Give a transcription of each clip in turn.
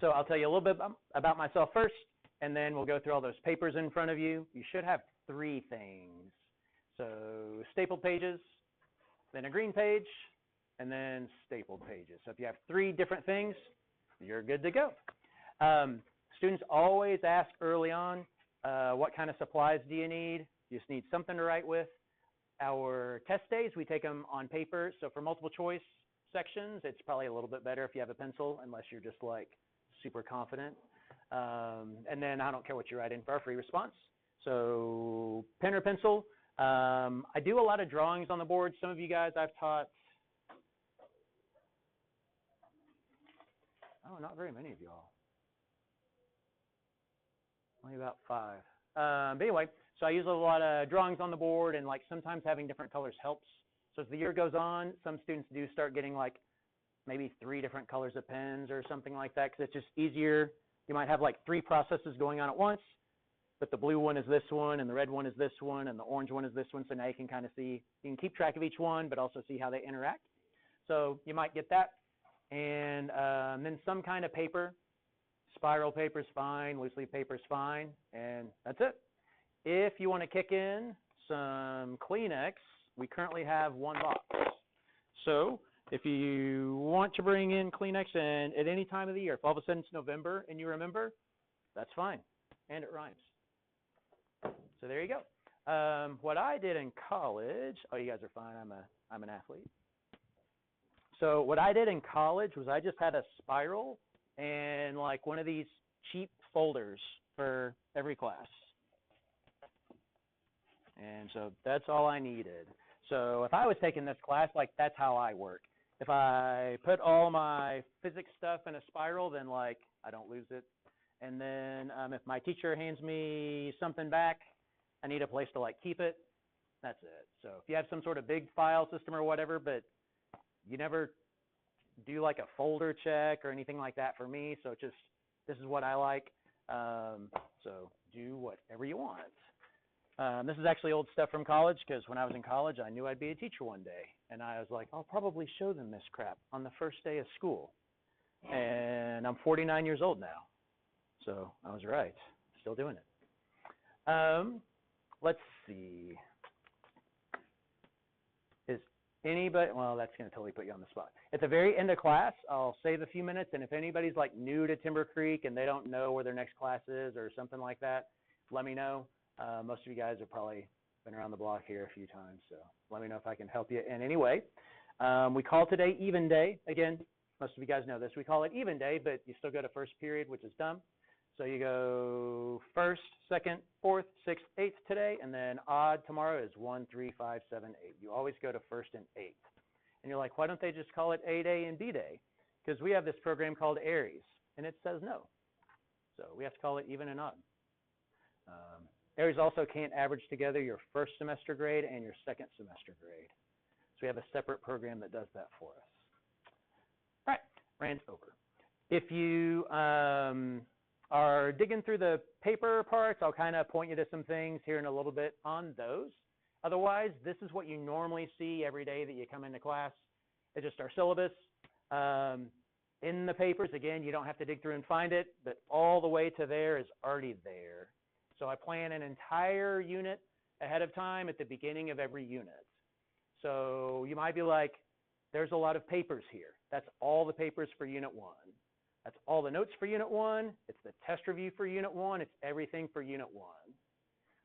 So I'll tell you a little bit about myself first, and then we'll go through all those papers in front of you. You should have 3 things. So stapled pages, then a green page, and then stapled pages. So if you have 3 different things, you're good to go. Students always ask early on, what kind of supplies do you need? You just need something to write with. Our test days, we take them on paper. So for multiple choice sections, it's probably a little bit better if you have a pencil, unless you're just like super confident. And then I don't care what you write in for our free response. So pen or pencil. I do a lot of drawings on the board. Some of you guys I've taught, oh, not very many of y'all. Only about 5. But anyway, so I use a lot of drawings on the board, and like sometimes having different colors helps. So as the year goes on, some students do start getting like maybe 3 different colors of pens or something like that, because it's just easier. You might have like 3 processes going on at once, but the blue one is this one, and the red one is this one, and the orange one is this one. So now you can kind of see, you can keep track of each one, but also see how they interact. So you might get that. And then some kind of paper. Spiral paper is fine, loose leaf paper is fine, and that's it. If you want to kick in some Kleenex, we currently have 1 box. So if you want to bring in Kleenex and at any time of the year, if all of a sudden it's November and you remember, that's fine, and it rhymes. So there you go. What I did in college, oh, you guys are fine, I'm an athlete. So what I did in college was I just had a spiral and like one of these cheap folders for every class. And so that's all I needed. So if I was taking this class, like that's how I work. If I put all my physics stuff in a spiral, then like I don't lose it. And then if my teacher hands me something back, I need a place to like keep it. That's it. So if you have some sort of big file system or whatever, but you never do like a folder check or anything like that for me. So it's just, this is what I like. So do whatever you want. This is actually old stuff from college, because when I was in college, I knew I'd be a teacher one day. And I was like, I'll probably show them this crap on the first day of school. And I'm 49 years old now. So I was right. Still doing it. Let's see. Is anybody, well, that's going to totally put you on the spot. At the very end of class, I'll save a few minutes, and if anybody's like new to Timber Creek and they don't know where their next class is or something like that, let me know. Most of you guys have probably been around the block here a few times, so let me know if I can help you in any way. We call today Even Day. Again, most of you guys know this. We call it Even Day, but you still go to first period, which is dumb. So you go first, second, fourth, sixth, eighth today, and then odd tomorrow is 1, 3, 5, 7, 8. You always go to first and eighth. And you're like, why don't they just call it A Day and B Day? Because we have this program called Aries, and it says no. So we have to call it even and odd. Aries also can't average together your first semester grade and your second semester grade. So we have a separate program that does that for us. All right, rant over. If you are digging through the paper parts, I'll kind of point you to some things here in a little bit on those. Otherwise, this is what you normally see every day that you come into class. It's just our syllabus. In the papers, again, you don't have to dig through and find it, but all the way to there is already there. So I plan an entire unit ahead of time at the beginning of every unit. So you might be like, there's a lot of papers here. That's all the papers for Unit 1. That's all the notes for Unit 1. It's the test review for Unit 1. It's everything for Unit 1.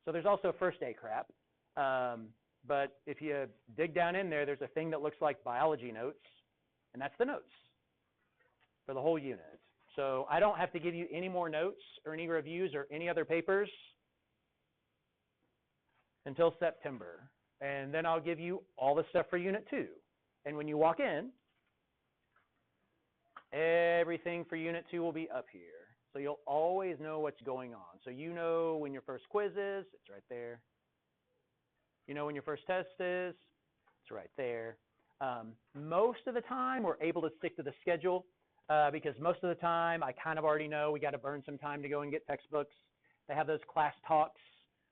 So there's also first day crap. But if you dig down in there, there's a thing that looks like biology notes, and that's the notes for the whole unit. So I don't have to give you any more notes or any reviews or any other papers until September. And then I'll give you all the stuff for Unit 2. And when you walk in, everything for Unit 2 will be up here. So you'll always know what's going on. So you know when your first quiz is, it's right there. You know when your first test is, it's right there. Most of the time, we're able to stick to the schedule because most of the time, I kind of already know we got to burn some time to go and get textbooks. They have those class talks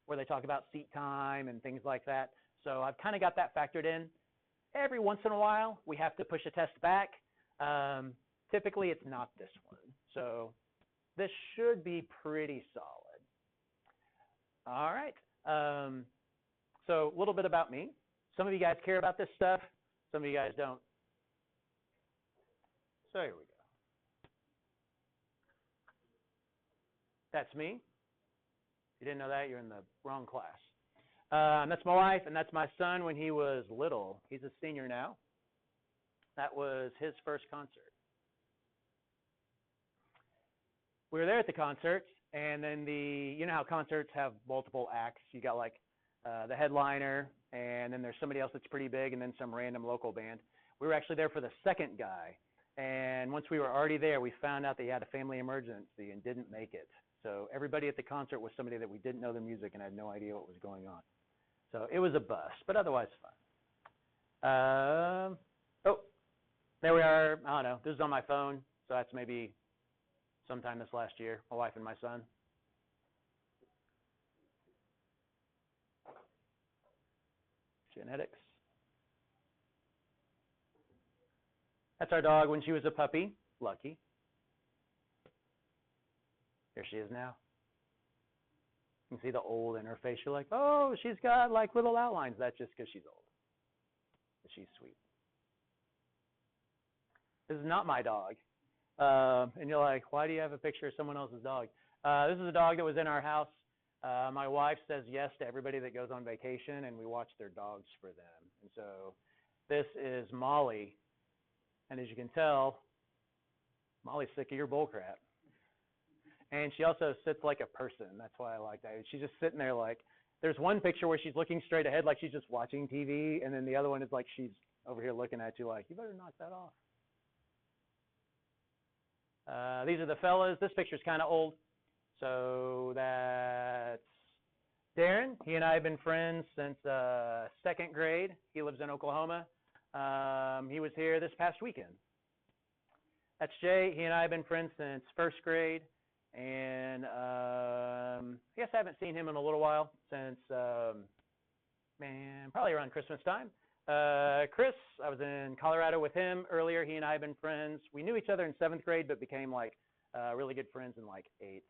where they talk about seat time and things like that. So I've kind of got that factored in. Every once in a while, we have to push a test back. Typically, it's not this one. So this should be pretty solid. All right. So a little bit about me. Some of you guys care about this stuff. Some of you guys don't. So here we go. That's me. If you didn't know that, you're in the wrong class. That's my wife, and that's my son when he was little. He's a senior now. That was his first concert. We were there at the concert, and then you know how concerts have multiple acts. You got like the headliner, and then there's somebody else that's pretty big, and then some random local band. We were actually there for the second guy, and once we were already there, we found out that he had a family emergency and didn't make it. So everybody at the concert was somebody that we didn't know the music and had no idea what was going on. So it was a bust, but otherwise fun. Oh, there we are. I don't know. This is on my phone, so that's maybe sometime this last year, my wife and my son. Genetics. That's our dog when she was a puppy, Lucky. Here she is now. You can see the old in her face. You're like, oh, she's got like little outlines. That's just because she's old. But she's sweet. This is not my dog. And you're like, why do you have a picture of someone else's dog? This is a dog that was in our house. My wife says yes to everybody that goes on vacation, and we watch their dogs for them. And so this is Molly. And as you can tell, Molly's sick of your bull crap. And she also sits like a person. That's why I like that. She's just sitting there like, there's one picture where she's looking straight ahead like she's just watching TV, and then the other one is like she's over here looking at you like, you better knock that off. These are the fellas. This picture's kind of old. So that's Darren. He and I have been friends since second grade. He lives in Oklahoma. He was here this past weekend. That's Jay. He and I have been friends since first grade. And I guess I haven't seen him in a little while, since, probably around Christmas time. Chris, I was in Colorado with him earlier. He and I have been friends. We knew each other in seventh grade, but became like really good friends in like eighth.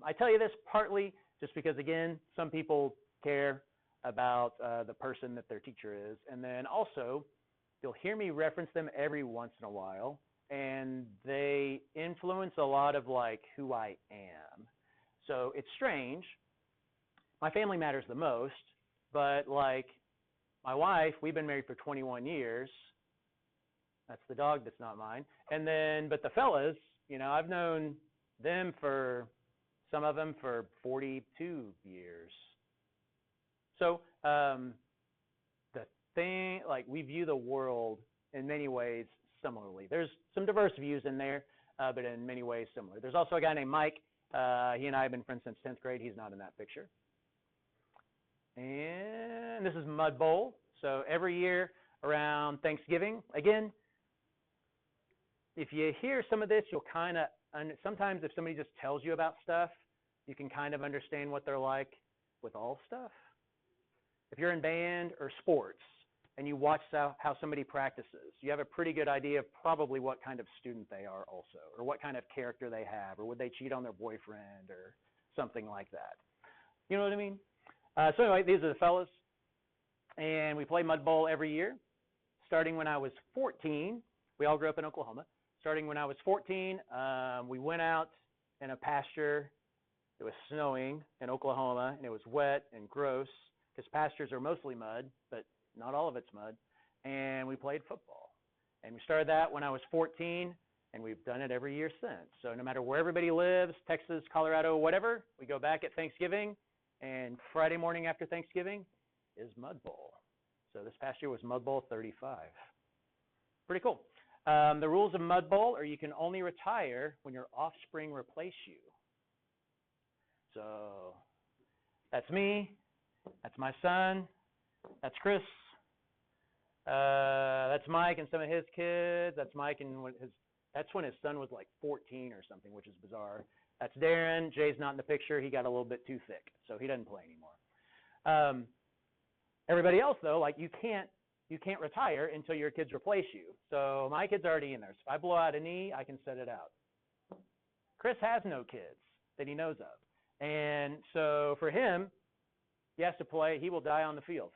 I tell you this partly just because, again, some people care about the person that their teacher is. And then also, you'll hear me reference them every once in a while. And they influence a lot of like who I am. So it's strange. My family matters the most, but like my wife, we've been married for 21 years. That's the dog that's not mine. And then, but the fellas, you know, I've known them for, some of them for 42 years. So the thing, like we view the world in many ways similarly. There's some diverse views in there, but in many ways similar. There's also a guy named Mike. He and I have been friends since 10th grade. He's not in that picture. And this is Mud Bowl. So every year around Thanksgiving, again, if you hear some of this, you'll kind of, sometimes if somebody just tells you about stuff, you can kind of understand what they're like with all stuff. If you're in band or sports, and you watch how somebody practices, you have a pretty good idea of probably what kind of student they are also, or what kind of character they have, or would they cheat on their boyfriend, or something like that. You know what I mean? So anyway, these are the fellas, and we play Mud Bowl every year. Starting when I was 14, we all grew up in Oklahoma. Starting when I was 14, we went out in a pasture. It was snowing in Oklahoma, and it was wet and gross, because pastures are mostly mud, but not all of it's mud, and we played football. And we started that when I was 14, and we've done it every year since. So no matter where everybody lives, Texas, Colorado, whatever, we go back at Thanksgiving, and Friday morning after Thanksgiving is Mud Bowl. So this past year was Mud Bowl 35. Pretty cool. The rules of Mud Bowl are you can only retire when your offspring replace you. So that's me, that's my son, that's Chris, that's Mike and some of his kids. That's Mike and that's when his son was like 14 or something, which is bizarre. That's Darren. Jay's not in the picture. He got a little bit too thick, so he doesn't play anymore. Everybody else though, like you can't retire until your kids replace you. So my kid's already in there. So if I blow out a knee, I can set it out. Chris has no kids that he knows of. And so for him, he has to play, he will die on the field,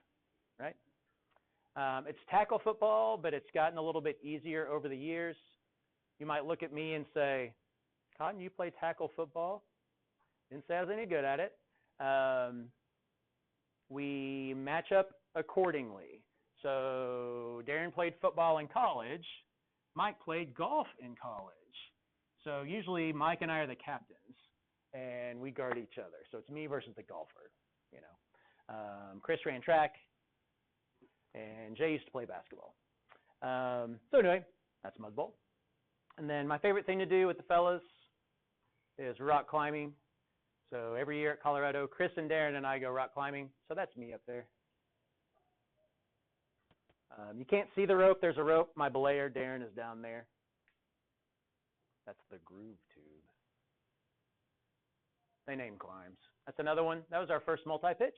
right? It's tackle football, but it's gotten a little bit easier over the years. You might look at me and say, Cotton, you play tackle football? Didn't say I was any good at it. We match up accordingly. So Darren played football in college. Mike played golf in college. So usually Mike and I are the captains, and we guard each other. So it's me versus the golfer, you know. Chris ran track, and Jay used to play basketball. So anyway, that's Mud Bowl. And then my favorite thing to do with the fellas is rock climbing. So every year at Colorado, Chris and Darren and I go rock climbing. So that's me up there. You can't see the rope. There's a rope. My belayer, Darren, is down there. That's the groove tube. They name climbs. That's another one. That was our first multi-pitch.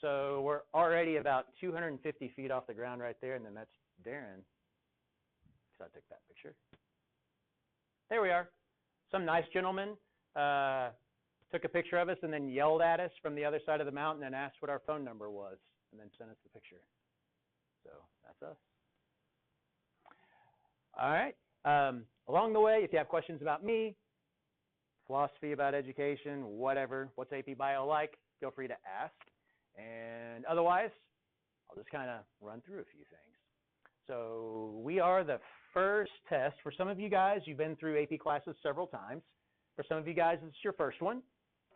So we're already about 250 feet off the ground right there, and then that's Darren. So I took that picture. There we are. Some nice gentleman took a picture of us and then yelled at us from the other side of the mountain and asked what our phone number was and then sent us the picture. So that's us. All right. Along the way, if you have questions about me, philosophy about education, whatever, what's AP Bio like, feel free to ask. And otherwise, I'll just kind of run through a few things. So we are the first test. For some of you guys, you've been through AP classes several times. For some of you guys, it's your first one.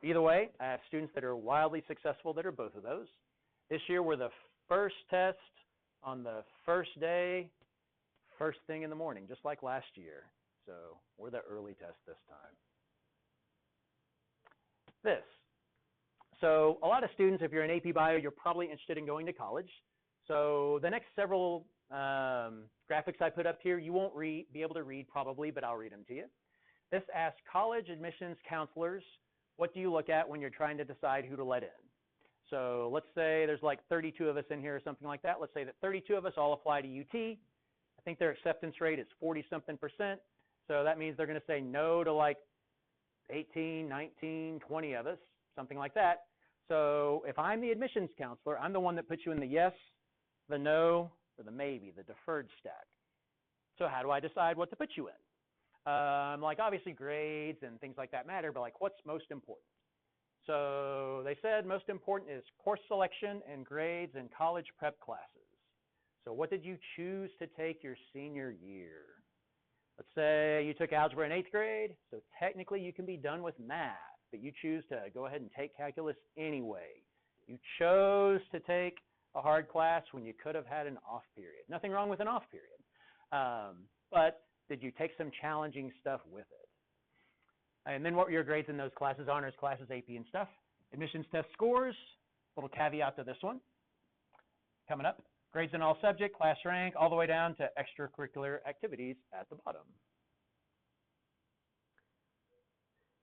Either way, I have students that are wildly successful that are both of those. This year, we're the first test on the first day, first thing in the morning, just like last year. So we're the early test this time. This. So a lot of students, if you're in AP Bio, you're probably interested in going to college. So the next several graphics I put up here, you won't be able to read probably, but I'll read them to you. This asks college admissions counselors, what do you look at when you're trying to decide who to let in? So let's say there's like 32 of us in here or something like that. Let's say that 32 of us all apply to UT. I think their acceptance rate is 40-something%. So that means they're going to say no to like 18, 19, 20 of us, something like that. So if I'm the admissions counselor, I'm the one that puts you in the yes, the no, or the maybe, the deferred stack. So how do I decide what to put you in? Like obviously grades and things like that matter, but like what's most important? So they said most important is course selection and grades and college prep classes. So what did you choose to take your senior year? Let's say you took algebra in 8th grade, so technically you can be done with math, but you choose to go ahead and take calculus anyway. You chose to take a hard class when you could have had an off period. Nothing wrong with an off period. But did you take some challenging stuff with it? And then what were your grades in those classes, honors classes, AP and stuff? Admissions test scores, little caveat to this one. Coming up, grades in all subject, class rank, all the way down to extracurricular activities at the bottom.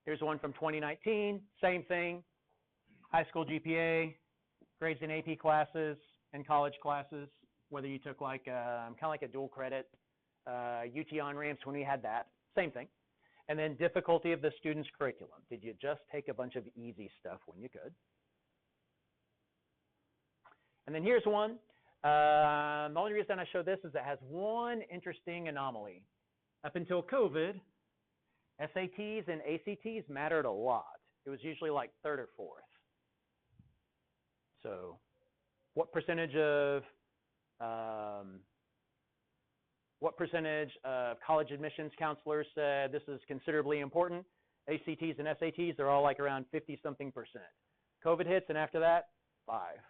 Here's one from 2019, same thing, high school GPA, grades in AP classes and college classes, whether you took like, kind of like a dual credit, UT on-ramps when we had that, same thing. And then difficulty of the student's curriculum. Did you just take a bunch of easy stuff when you could? And then here's one. The only reason I show this is it has one interesting anomaly. Up until COVID, SATs and ACTs mattered a lot. It was usually like 3rd or 4th. So what percentage of college admissions counselors said this is considerably important? ACTs and SATs, they're all like around 50-something%. COVID hits, and after that, 5.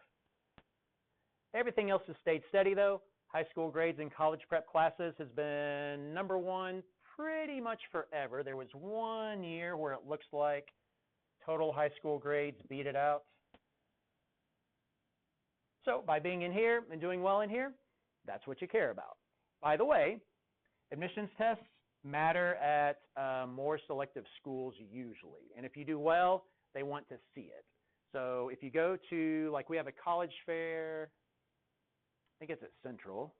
Everything else has stayed steady, though. High school grades and college prep classes has been #1 pretty much forever. There was one year where it looks like total high school grades beat it out. So by being in here and doing well in here, that's what you care about. By the way, admissions tests matter at more selective schools usually. And if you do well, they want to see it. So if you go to, like we have a college fair, I think it's at Central,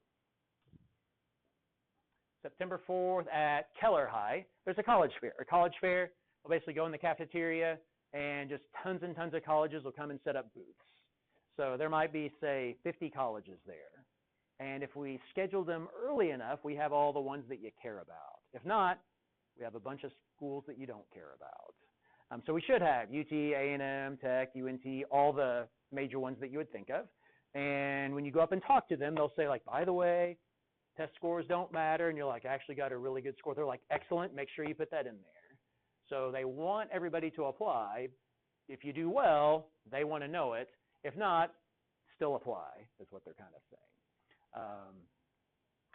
September 4th at Keller High. There's a college fair. A college fair, will basically go in the cafeteria, and just tons and tons of colleges will come and set up booths. So there might be, say, 50 colleges there. And if we schedule them early enough, we have all the ones that you care about. If not, we have a bunch of schools that you don't care about. So we should have UT, A&M, Tech, UNT, all the major ones that you would think of. And when you go up and talk to them, they'll say, like, by the way, test scores don't matter. And you're like, I actually got a really good score. They're like, excellent, make sure you put that in there. So they want everybody to apply. If you do well, they want to know it. If not, still apply, is what they're kind of saying.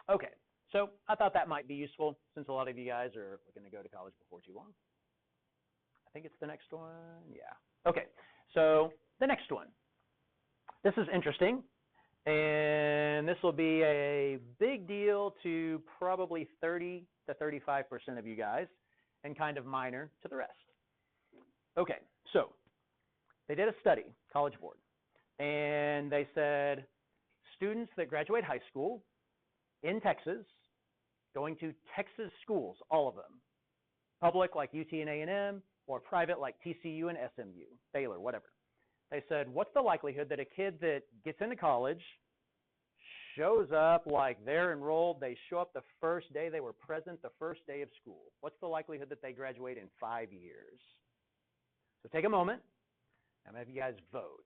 Okay, so I thought that might be useful since a lot of you guys are looking to go to college before too long. I think it's the next one. Yeah. Okay, so the next one. This is interesting, and this will be a big deal to probably 30 to 35% of you guys, and kind of minor to the rest. Okay, so they did a study, College Board, and they said students that graduate high school in Texas, going to Texas schools, all of them, public like UT and A&M, or private like TCU and SMU, Baylor, whatever. They said, what's the likelihood that a kid that gets into college, shows up like they're enrolled, they show up the first day, they were present the first day of school. What's the likelihood that they graduate in 5 years? So take a moment. I'm going to have you guys vote.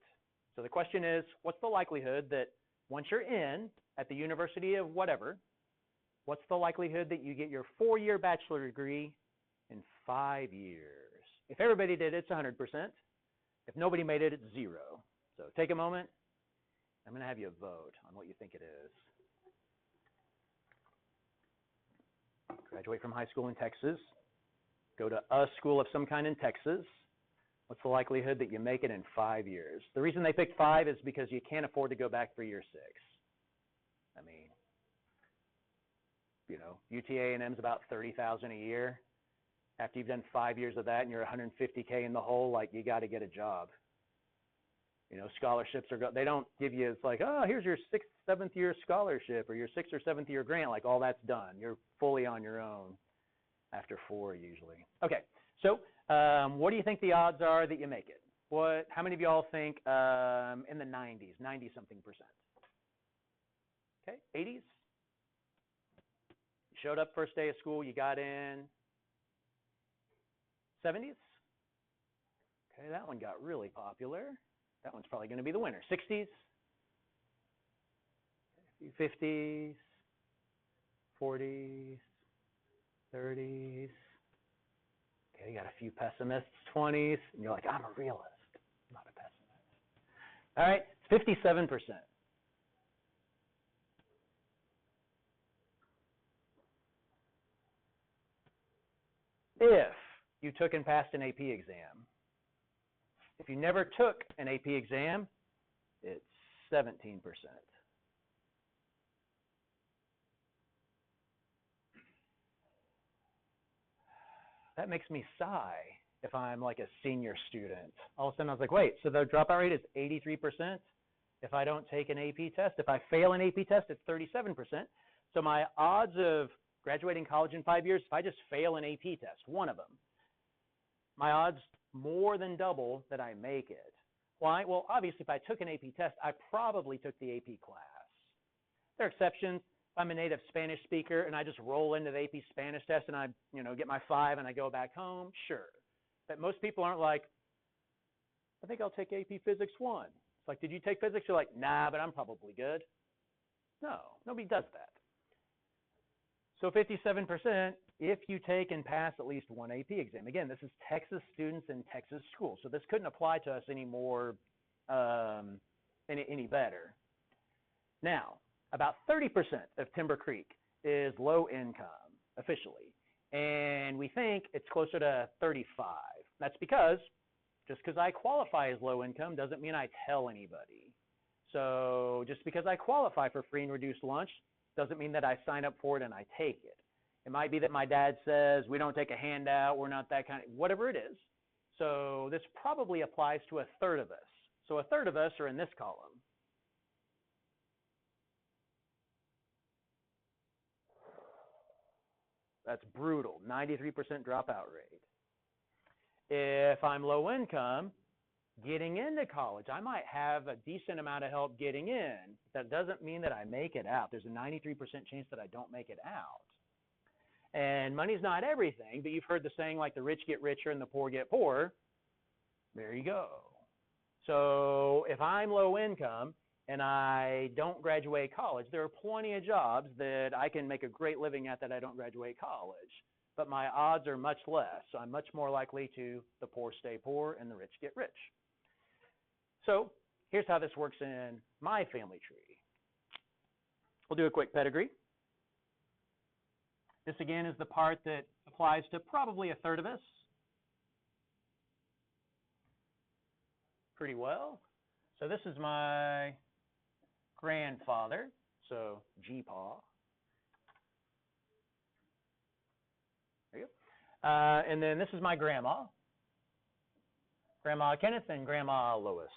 So the question is, what's the likelihood that once you're in at the University of whatever, what's the likelihood that you get your 4-year bachelor degree in 5 years? If everybody did it, it's 100%. If nobody made it, it's 0. So take a moment. I'm going to have you vote on what you think it is. Graduate from high school in Texas. Go to a school of some kind in Texas. What's the likelihood that you make it in 5 years? The reason they picked 5 is because you can't afford to go back for year 6. I mean, you know, UT-A&M's about $30,000 a year. After you've done 5 years of that and you're $150K in the hole, like, you got to get a job. You know, scholarships are, they don't give you, it's like, oh, here's your 6th, 7th year scholarship or your 6th or 7th year grant. Like, all that's done. You're fully on your own after 4 usually. Okay, so what do you think the odds are that you make it? How many of y'all think in the 90s, 90-something percent? Okay, 80s? You showed up first day of school, you got in. 70s? Okay, that one got really popular. That one's probably going to be the winner. 60s? 50s? 40s? 30s? Okay, you got a few pessimists. 20s? And you're like, I'm a realist, not a pessimist. All right, 57%. If you took and passed an AP exam. If you never took an AP exam, it's 17%. That makes me sigh if I'm like a senior student. All of a sudden I was like, wait, so the dropout rate is 83%? If I don't take an AP test, if I fail an AP test, it's 37%. So my odds of graduating college in 5 years, if I just fail an AP test, one of them, my odds more than double that I make it. Why? Well, obviously, if I took an AP test, I probably took the AP class. There are exceptions. If I'm a native Spanish speaker and I just roll into the AP Spanish test and I, get my 5 and I go back home, sure. But most people aren't like, I think I'll take AP Physics 1. It's like, did you take physics? You're like, nah, but I'm probably good. No, nobody does that. So 57%, if you take and pass at least one AP exam. Again, this is Texas students in Texas schools, so this couldn't apply to us any more, any better. Now, about 30% of Timber Creek is low income, officially, and we think it's closer to 35. That's because, just because I qualify as low income doesn't mean I tell anybody. So just because I qualify for free and reduced lunch doesn't mean that I sign up for it and I take it. It might be that my dad says, we don't take a handout, we're not that kind of, whatever it is. So this probably applies to a third of us. So a third of us are in this column. That's brutal, 93% dropout rate. If I'm low income, getting into college, I might have a decent amount of help getting in. That doesn't mean that I make it out. There's a 93% chance that I don't make it out. And money's not everything, but you've heard the saying like the rich get richer and the poor get poorer. There you go. So if I'm low income and I don't graduate college, there are plenty of jobs that I can make a great living at that I don't graduate college. But my odds are much less. So I'm much more likely to the poor stay poor and the rich get rich. So here's how this works in my family tree. We'll do a quick pedigree. This again is the part that applies to probably a third of us. Pretty well. So this is my grandfather, so G-Paw. There you go. And then this is my grandma, Grandma Kenneth and Grandma Lois.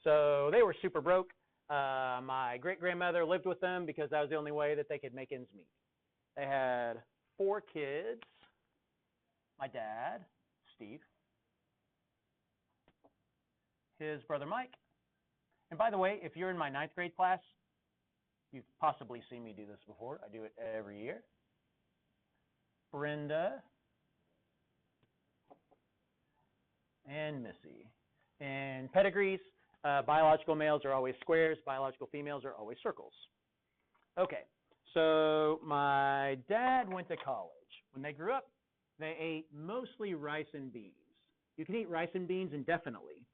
So they were super broke. My great-grandmother lived with them because that was the only way that they could make ends meet. They had 4 kids. My dad, Steve, his brother Mike. And by the way, if you're in my 9th grade class, you've possibly seen me do this before. I do it every year. Brenda and Missy. And pedigrees, biological males are always squares, biological females are always circles. Okay, so my dad went to college. When they grew up, they ate mostly rice and beans. You can eat rice and beans indefinitely.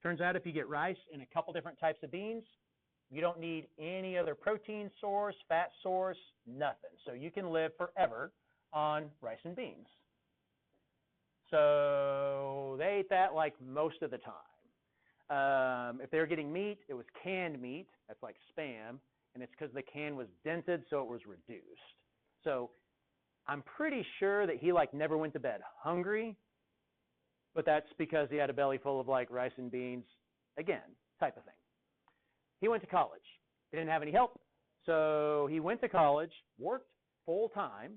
Turns out if you get rice and a couple different types of beans, you don't need any other protein source, fat source, nothing. So you can live forever on rice and beans. So they ate that like most of the time. If they were getting meat, it was canned meat. That's like Spam. And it's because the can was dented, so it was reduced. So I'm pretty sure that he like never went to bed hungry, but that's because he had a belly full of like rice and beans, again, type of thing. He went to college. He didn't have any help, so he went to college, worked full time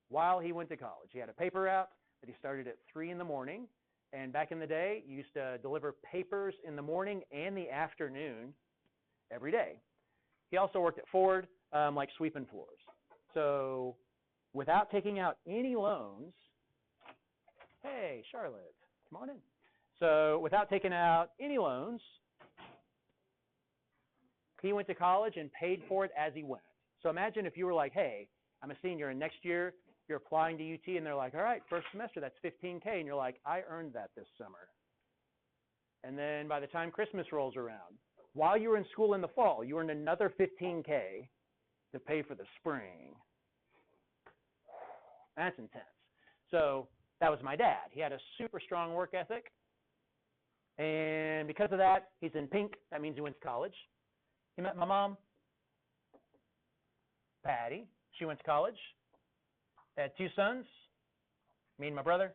while he went to college. He had a paper route that he started at 3 in the morning, and back in the day, you used to deliver papers in the morning and the afternoon every day. He also worked at Ford, like sweeping floors. So without taking out any loans, hey, Charlotte, come on in. So without taking out any loans, he went to college and paid for it as he went. So imagine if you were like, hey, I'm a senior, and next year you're applying to UT, and they're like, all right, first semester, that's $15K. And you're like, I earned that this summer. And then by the time Christmas rolls around, while you were in school in the fall, you earned another $15K to pay for the spring. That's intense. So that was my dad. He had a super strong work ethic. And because of that, he's in pink. That means he went to college. He met my mom, Patty. She went to college. They had 2 sons, me and my brother.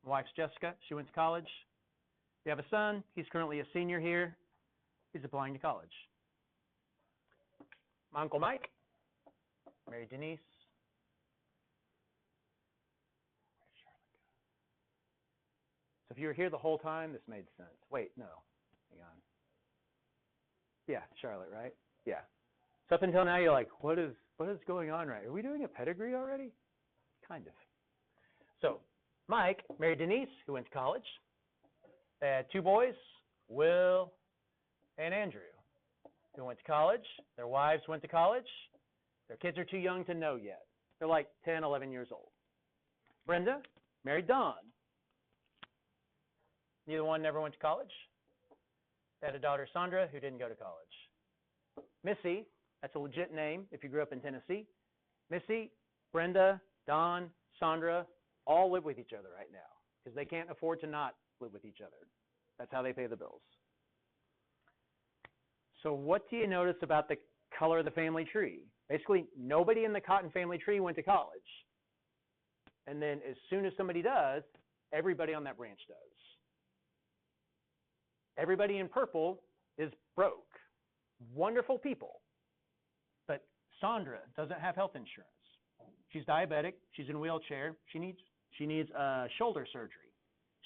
My wife's Jessica. She went to college. We have a son. He's currently a senior here. He's applying to college. My Uncle Mike, married Denise. Where'd Charlotte go? So if you were here the whole time, this made sense. Wait, no. Hang on. Yeah, Charlotte, right? Yeah. So up until now, you're like, what is going on right? Are we doing a pedigree already? Kind of. So Mike married Denise, who went to college. They had 2 boys, Will and Andrew, who went to college. Their wives went to college. Their kids are too young to know yet. They're like 10, 11 years old. Brenda married Don. Neither one never went to college. They had a daughter, Sandra, who didn't go to college. Missy, that's a legit name if you grew up in Tennessee. Missy, Brenda, Don, Sandra, all live with each other right now because they can't afford to not live with each other. That's how they pay the bills. So what do you notice about the color of the family tree? Basically, nobody in the Cotton family tree went to college. And then as soon as somebody does, everybody on that branch does. Everybody in purple is broke. Wonderful people. But Sandra doesn't have health insurance. She's diabetic. She's in a wheelchair. She needs shoulder surgery.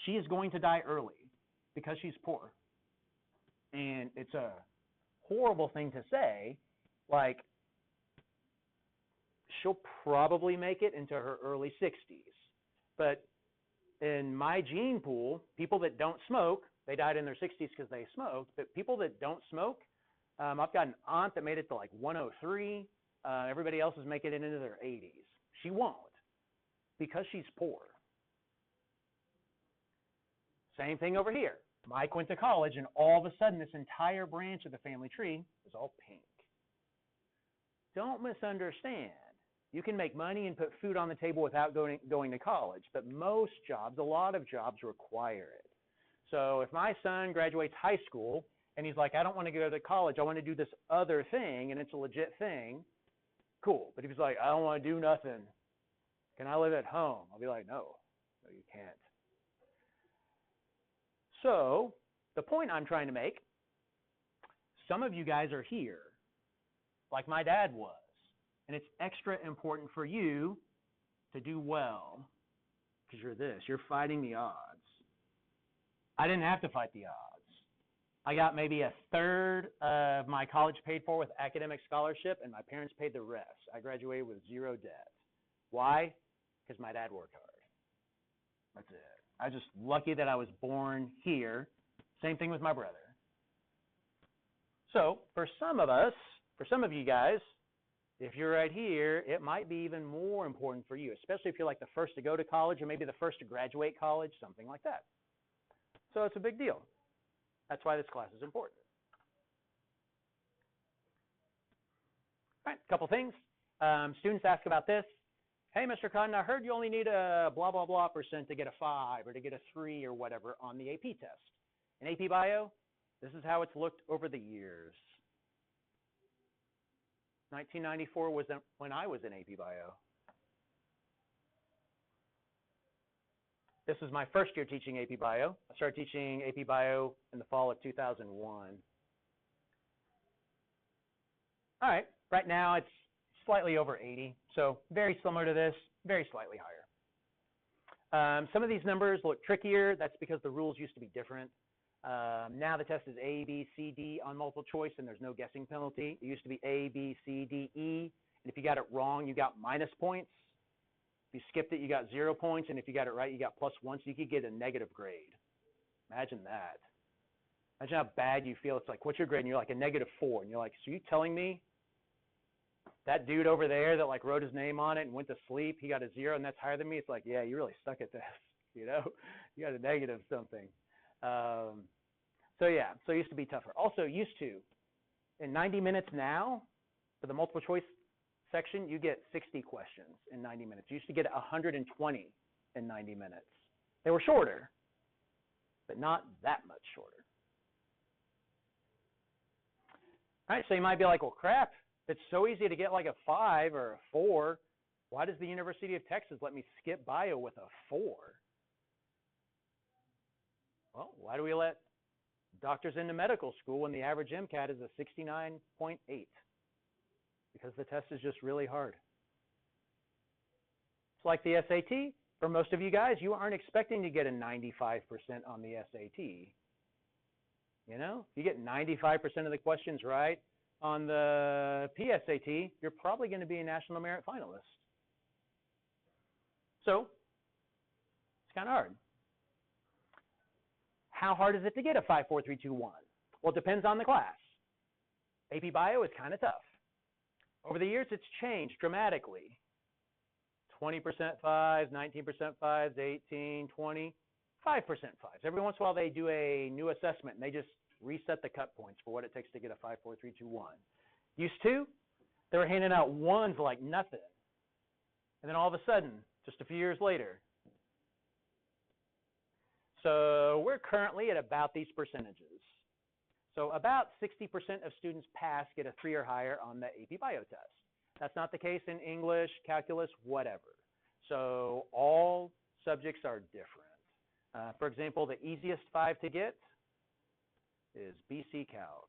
She is going to die early because she's poor. And it's a horrible thing to say, like, she'll probably make it into her early 60s. But in my gene pool, people that don't smoke, they died in their 60s because they smoked, but people that don't smoke, I've got an aunt that made it to like 103. Everybody else is making it into their 80s. She won't because she's poor. Same thing over here. Mike went to college, and all of a sudden, this entire branch of the family tree was all pink. Don't misunderstand. You can make money and put food on the table without going to college, but most jobs, a lot of jobs require it. So if my son graduates high school and he's like, I don't want to go to college, I want to do this other thing, and it's a legit thing, cool. But if he's like, I don't want to do nothing, can I live at home? I'll be like, no, you can't. So the point I'm trying to make, some of you guys are here, like my dad was, and it's extra important for you to do well because you're fighting the odds. I didn't have to fight the odds. I got maybe a third of my college paid for with academic scholarship, and my parents paid the rest. I graduated with zero debt. Why? Because my dad worked hard. That's it. I was just lucky that I was born here. Same thing with my brother. So for some of us, for some of you guys, if you're right here, it might be even more important for you, especially if you're like the first to go to college or maybe the first to graduate college, something like that. So it's a big deal. That's why this class is important. All right, a couple things. Students ask about this. Hey, Mr. Cotton, I heard you only need a blah, blah, blah % to get a 5 or to get a 3 or whatever on the AP test. In AP Bio, this is how it's looked over the years. 1994 was when I was in AP Bio. This was my first year teaching AP Bio. I started teaching AP Bio in the fall of 2001. All right, right now it's slightly over 80, so very similar to this, very slightly higher. Some of these numbers look trickier. That's because the rules used to be different. Now the test is A, B, C, D on multiple choice, and there's no guessing penalty. It used to be A, B, C, D, E, and if you got it wrong, you got minus points. If you skipped it, you got 0 points, and if you got it right, you got +1, so you could get a negative grade. Imagine that. Imagine how bad you feel. It's like, what's your grade? And you're like a -4, and you're like, so you telling me that dude over there that like wrote his name on it and went to sleep, he got a 0, and that's higher than me? It's like, yeah, you really suck at this, you know? You got a negative something. So yeah, so it used to be tougher. Also, used to, in 90 minutes now, for the multiple choice section, you get 60 questions in 90 minutes. You used to get 120 in 90 minutes. They were shorter, but not that much shorter. All right, so you might be like, well, crap, it's so easy to get like a 5 or a 4. Why does the University of Texas let me skip bio with a 4? Well, why do we let doctors into medical school when the average MCAT is a 69.8? Because the test is just really hard. It's like the SAT. For most of you guys, you aren't expecting to get a 95% on the SAT. You know, if you get 95% of the questions right on the PSAT, you're probably going to be a National Merit finalist. So, it's kind of hard. How hard is it to get a 5, 4, 3, 2, 1? Well, it depends on the class. AP Bio is kind of tough. Over the years, it's changed dramatically. 20% 5s, 19% 5s, 18, 20, 5% 5s. Every once in a while, they do a new assessment, and they just reset the cut points for what it takes to get a 5, 4, 3, 2, 1. Used to, they were handing out 1s like nothing. And then all of a sudden, just a few years later. So we're currently at about these percentages. So about 60% of students pass, get a 3 or higher on the AP Bio test. That's not the case in English, calculus, whatever. So all subjects are different. For example, the easiest 5 to get is BC Calc.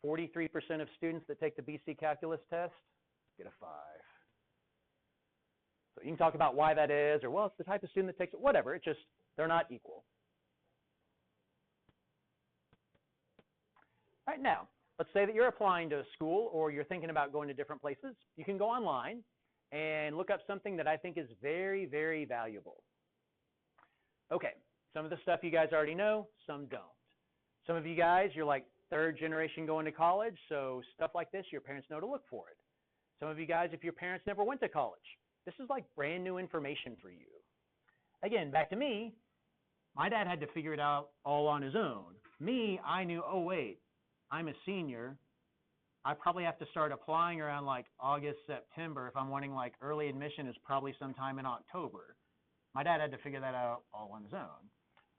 43% of students that take the BC Calculus test get a 5. So you can talk about why that is, or, well, it's the type of student that takes it, whatever. It's just they're not equal. All right, now, let's say that you're applying to a school or you're thinking about going to different places. You can go online and look up something that I think is very, very valuable. Okay, some of the stuff you guys already know, some don't. Some of you guys, you're like third generation going to college, so stuff like this, your parents know to look for it. Some of you guys, if your parents never went to college, this is like brand new information for you. Again, back to me, my dad had to figure it out all on his own. Me, I knew, oh wait, I'm a senior. I probably have to start applying around like August, September. If I'm wanting like early admission is probably sometime in October. My dad had to figure that out all on his own.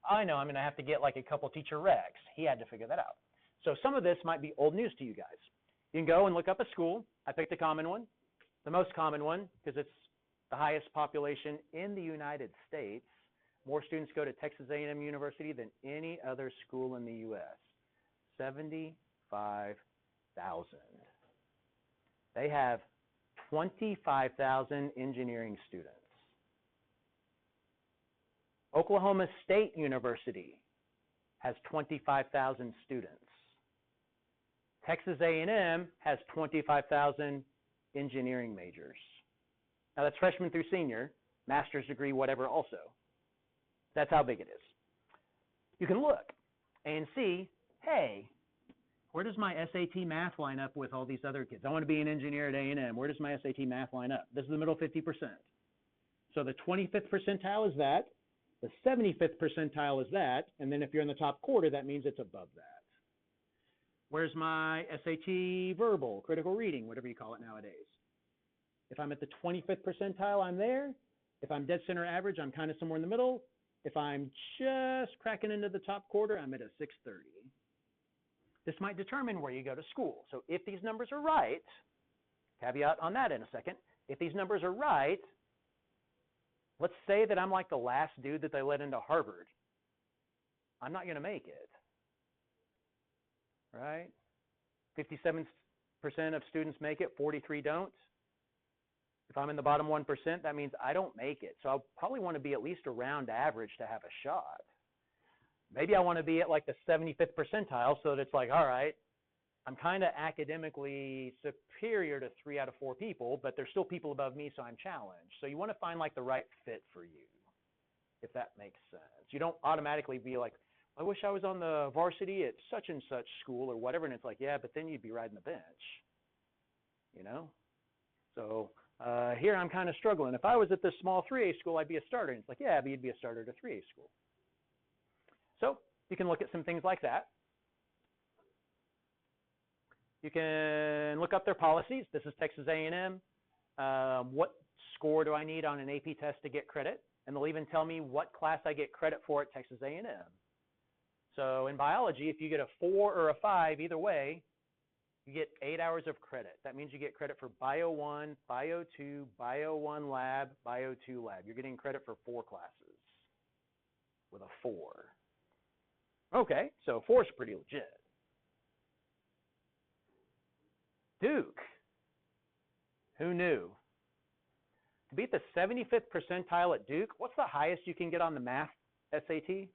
I know I'm going to have to get like a couple teacher recs. He had to figure that out. So some of this might be old news to you guys. You can go and look up a school. I picked a common one, the most common one, because it's the highest population in the United States. More students go to Texas A&M University than any other school in the U.S. 75,000. They have 25,000 engineering students. Oklahoma State University has 25,000 students. Texas A&M has 25,000 engineering majors. Now that's freshman through senior, master's degree, whatever also. That's how big it is. You can look and see, hey, where does my SAT math line up with all these other kids? I want to be an engineer at A&M. Where does my SAT math line up? This is the middle 50%. So the 25th percentile is that. The 75th percentile is that. And then if you're in the top quarter, that means it's above that. Where's my SAT verbal, critical reading, whatever you call it nowadays? If I'm at the 25th percentile, I'm there. If I'm dead center average, I'm kind of somewhere in the middle. If I'm just cracking into the top quarter, I'm at a 630. This might determine where you go to school. So if these numbers are right, caveat on that in a second, if these numbers are right, let's say that I'm like the last dude that they let into Harvard. I'm not going to make it, right? 57% of students make it, 43 don't. If I'm in the bottom 1%, that means I don't make it. So I'll probably want to be at least around average to have a shot. Maybe I want to be at like the 75th percentile so that it's like, all right, I'm kind of academically superior to 3 out of 4 people, but there's still people above me, so I'm challenged. So you want to find like the right fit for you, if that makes sense. You don't automatically be like, I wish I was on the varsity at such and such school or whatever, and it's like, yeah, but then you'd be riding the bench, you know? So here I'm kind of struggling. If I was at this small 3A school, I'd be a starter. And it's like, yeah, but you'd be a starter at a 3A school. So you can look at some things like that. You can look up their policies. This is Texas A&M. What score do I need on an AP test to get credit? And they'll even tell me what class I get credit for at Texas A&M. So in biology, if you get a 4 or a 5, either way, you get 8 hours of credit. That means you get credit for Bio 1, Bio 2, Bio 1 lab, Bio 2 lab. You're getting credit for 4 classes with a 4. Okay, so 4 is pretty legit. Duke. Who knew? To be at the 75th percentile at Duke, what's the highest you can get on the math SAT?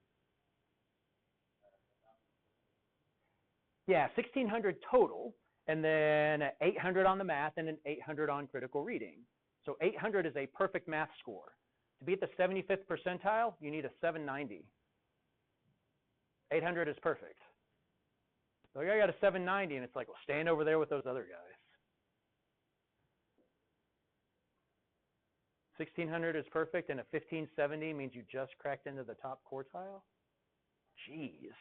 Yeah, 1,600 total, and then 800 on the math, and then 800 on critical reading. So 800 is a perfect math score. To be at the 75th percentile, you need a 790. 800 is perfect. So I got a 790, and it's like, well, stand over there with those other guys. 1,600 is perfect, and a 1,570 means you just cracked into the top quartile? Jeez.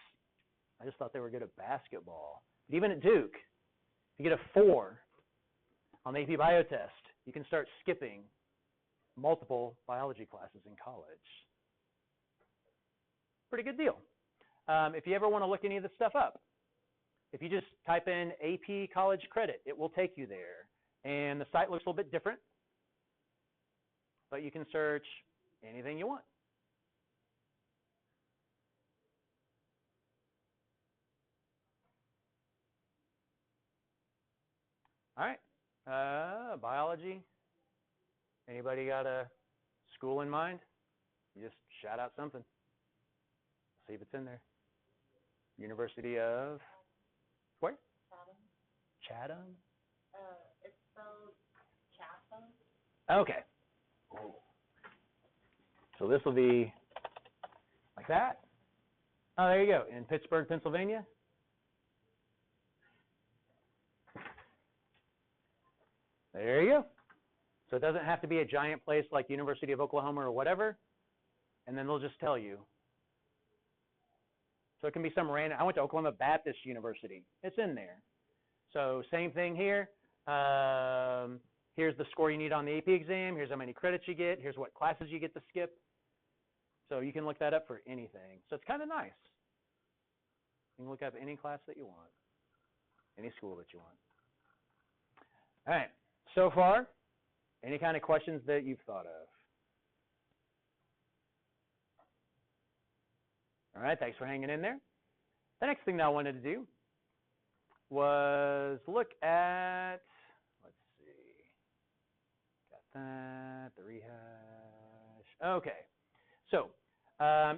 I just thought they were good at basketball. But even at Duke, if you get a 4 on the AP Bio test, you can start skipping multiple biology classes in college. Pretty good deal. If you ever want to look any of this stuff up, if you just type in AP college credit, it will take you there. And the site looks a little bit different, but you can search anything you want. All right, biology. Anybody got a school in mind? You just shout out something. See if it's in there. University of where? Chatham. It's spelled Chatham. Okay. So this will be like that. Oh, there you go. In Pittsburgh, Pennsylvania. There you go. So it doesn't have to be a giant place like University of Oklahoma or whatever. And then they'll just tell you. So it can be some random. I went to Oklahoma Baptist University. It's in there. So same thing here. Here's the score you need on the AP exam. Here's how many credits you get. Here's what classes you get to skip. So you can look that up for anything. So it's kind of nice. You can look up any class that you want, any school that you want. All right. So far, any kind of questions that you've thought of? All right. Thanks for hanging in there. The next thing that I wanted to do was look at, let's see, got that, the rehash. Okay. So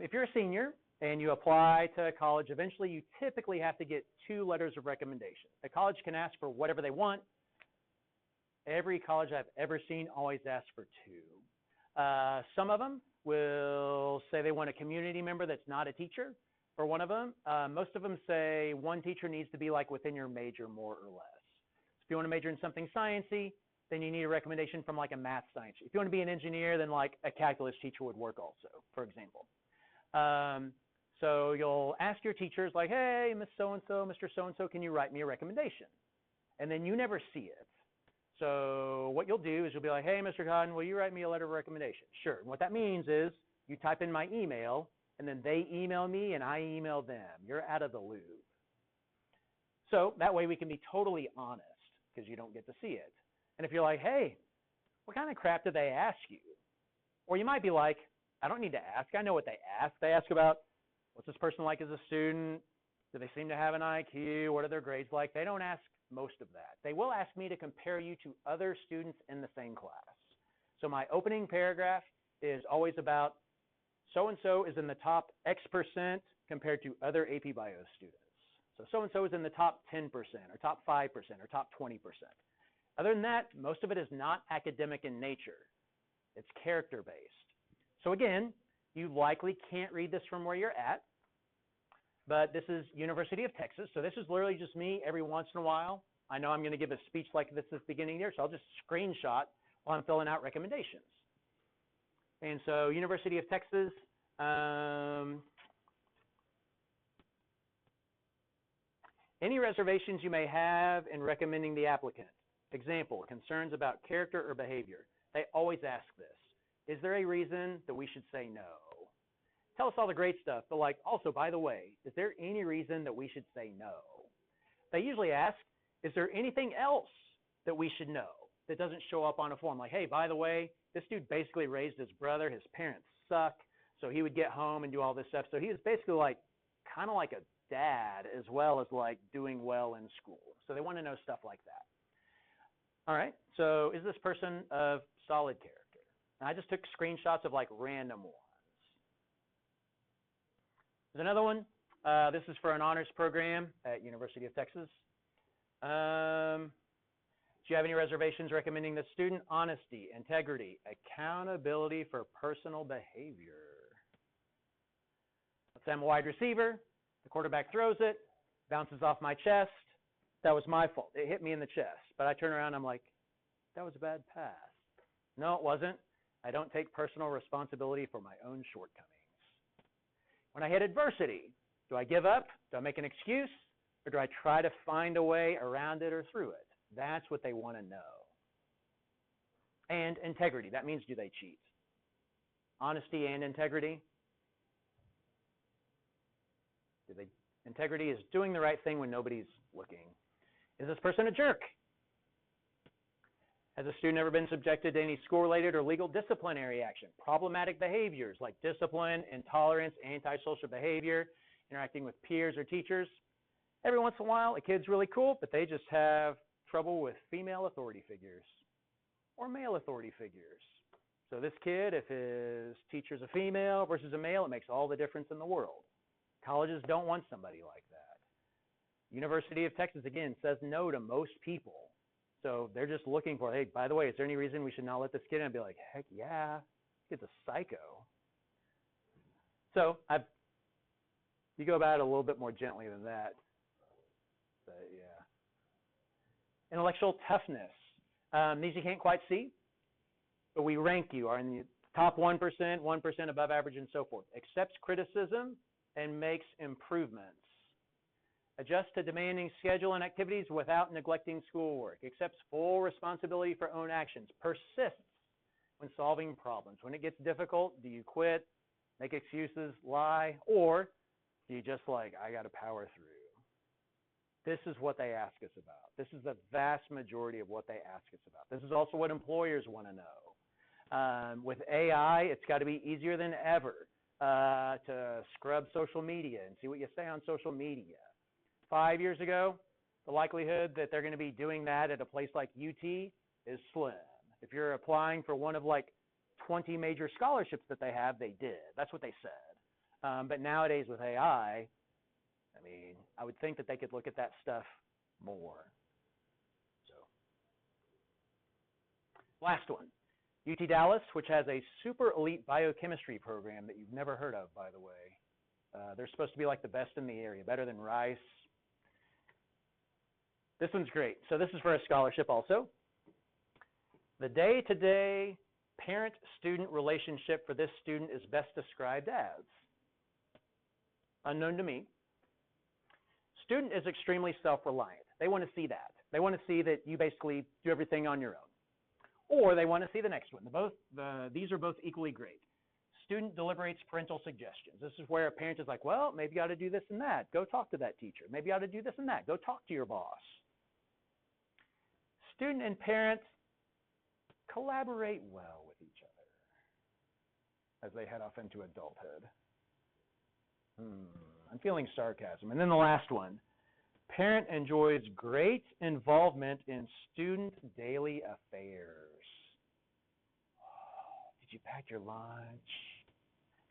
if you're a senior and you apply to college, eventually you typically have to get 2 letters of recommendation. The college can ask for whatever they want. Every college I've ever seen always asks for 2. Some of them will say they want a community member that's not a teacher for one of them. Most of them say one teacher needs to be like within your major more or less. So if you want to major in something sciencey, then you need a recommendation from like a math science. If you want to be an engineer, then like a calculus teacher would work also, for example. So you'll ask your teachers like, hey, Miss So-and-so, Mr. So-and-so, can you write me a recommendation? And then you never see it. So what you'll do is you'll be like, hey, Mr. Cotton, will you write me a letter of recommendation? Sure. And what that means is you type in my email, and then they email me, and I email them. You're out of the loop. So that way we can be totally honest because you don't get to see it. And if you're like, hey, what kind of crap did they ask you? Or you might be like, I don't need to ask. I know what they ask. They ask about, what's this person like as a student? Do they seem to have an IQ? What are their grades like? They don't ask most of that. They will ask me to compare you to other students in the same class. So my opening paragraph is always about so-and-so is in the top X% compared to other AP Bio students. So so-and-so is in the top 10% or top 5% or top 20%. Other than that, most of it is not academic in nature. It's character-based. So again, you likely can't read this from where you're at, but this is University of Texas. So this is literally just me every once in a while. I know I'm going to give a speech like this at the beginning there, so I'll just screenshot while I'm filling out recommendations. And so University of Texas, any reservations you may have in recommending the applicant. Example, concerns about character or behavior. They always ask this. Is there a reason that we should say no? Tell us all the great stuff, but like, also, by the way, is there any reason that we should say no? They usually ask, is there anything else that we should know that doesn't show up on a form? Like, hey, by the way, this dude basically raised his brother. His parents suck, so he would get home and do all this stuff. So he was basically like, kind of like a dad as well as like doing well in school. So they want to know stuff like that. All right, so is this person of solid character? And I just took screenshots of like random ones. There's another one. This is for an honors program at University of Texas. Do you have any reservations recommending the student? Honesty, integrity, accountability for personal behavior. Let's say I'm a wide receiver. The quarterback throws it, bounces off my chest. That was my fault. It hit me in the chest. But I turn around and I'm like, that was a bad pass. No, it wasn't. I don't take personal responsibility for my own shortcomings. When I hit adversity, do I give up? Do I make an excuse? Or do I try to find a way around it or through it? That's what they want to know. And integrity. That means, do they cheat? Honesty and integrity. Integrity is doing the right thing when nobody's looking. Is this person a jerk? Has a student ever been subjected to any school-related or legal disciplinary action? Problematic behaviors like discipline, intolerance, antisocial behavior, interacting with peers or teachers. Every once in a while, a kid's really cool, but they just have trouble with female authority figures. or male authority figures. So this kid, if his teacher's a female versus a male, it makes all the difference in the world. Colleges don't want somebody like that. University of Texas, again, says no to most people. So they're just looking for, hey, by the way, is there any reason we should not let this kid in? I'd be like, heck yeah, this kid's a psycho. So you go about it a little bit more gently than that. But yeah. Intellectual toughness. These you can't quite see, but we rank you. Are in the top 1%, 1% above average, and so forth. Accepts criticism and makes improvements. Adjusts to demanding schedule and activities without neglecting schoolwork. Accepts full responsibility for own actions. Persists when solving problems. When it gets difficult, do you quit, make excuses, lie, or do you just like, I got to power through? This is what they ask us about. This is the vast majority of what they ask us about. This is also what employers want to know. With AI, it's got to be easier than ever to scrub social media and see what you say on social media. 5 years ago, the likelihood that they're going to be doing that at a place like UT is slim. If you're applying for one of like 20 major scholarships that they have, they did. That's what they said. But nowadays with AI, I mean, I would think that they could look at that stuff more. So, last one. UT Dallas, which has a super elite biochemistry program that you've never heard of, by the way. They're supposed to be like the best in the area, better than Rice. This one's great. So this is for a scholarship also. The day-to-day parent-student relationship for this student is best described as, unknown to me, student is extremely self-reliant. They want to see that. They want to see that you basically do everything on your own. Or they want to see the next one. These are both equally great. Student deliberates parental suggestions. This is where a parent is like, well, maybe you ought to do this and that. Go talk to that teacher. Maybe you ought to do this and that. Go talk to your boss. Student and parent collaborate well with each other as they head off into adulthood. I'm feeling sarcasm. And then the last one. Parent enjoys great involvement in student daily affairs. Oh, did you pack your lunch?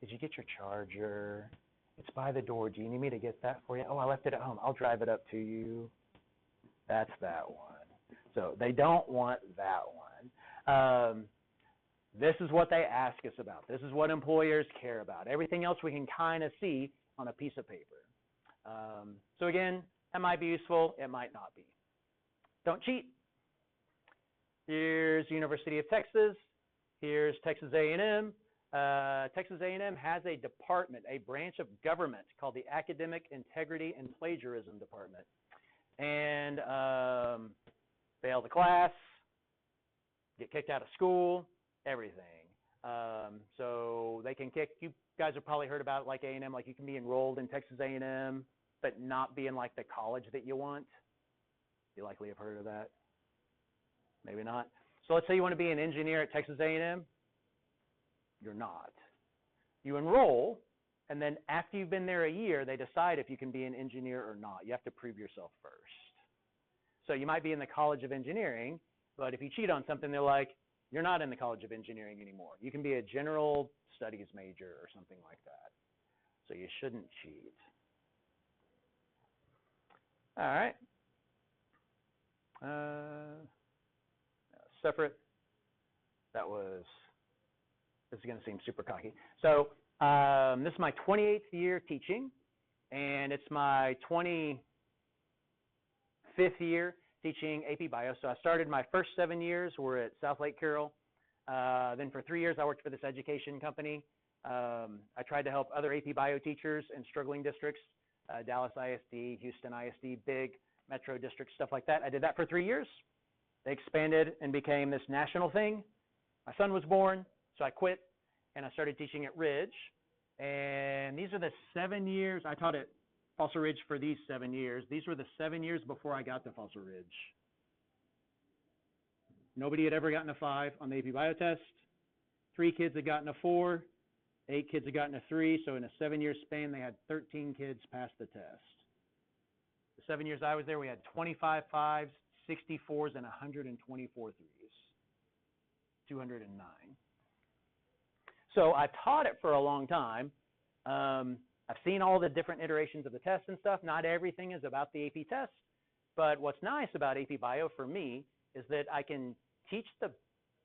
Did you get your charger? It's by the door. Do you need me to get that for you? Oh, I left it at home. I'll drive it up to you. That's that one. So they don't want that one. This is what they ask us about. This is what employers care about. Everything else we can kind of see on a piece of paper. So again, that might be useful. It might not be. Don't cheat. Here's University of Texas. Here's Texas A&M. Texas A&M has a department, a branch of government called the Academic Integrity and Plagiarism Department. And fail the class, get kicked out of school, everything. So they can kick, you guys have probably heard about like A&M, like you can be enrolled in Texas A&M, but not be in like the college that you want. You likely have heard of that. Maybe not. So let's say you want to be an engineer at Texas A&M. You're not. You enroll, and then after you've been there a year, they decide if you can be an engineer or not. You have to prove yourself first. So you might be in the College of Engineering, but if you cheat on something, they're like, you're not in the College of Engineering anymore. You can be a general studies major or something like that. So you shouldn't cheat. All right. Separate. This is going to seem super cocky. So this is my 28th year teaching, and it's my 25th year teaching AP Bio. So I started my first 7 years were at South Lake Carroll. Then for 3 years I worked for this education company. I tried to help other AP Bio teachers in struggling districts, Dallas ISD, Houston ISD, big metro districts, stuff like that. I did that for 3 years. They expanded and became this national thing. My son was born, so I quit, and I started teaching at Ridge. And these are the 7 years I taught at Fossil Ridge for these 7 years. These were the 7 years before I got to Fossil Ridge. Nobody had ever gotten a 5 on the AP Bio test. 3 kids had gotten a 4. 8 kids had gotten a 3. So in a 7-year span, they had 13 kids pass the test. The 7 years I was there, we had 25 5s, 64s, and 124 3s. 209. So I've taught it for a long time. I've seen all the different iterations of the test and stuff. Not everything is about the AP test, but what's nice about AP Bio for me is that I can teach the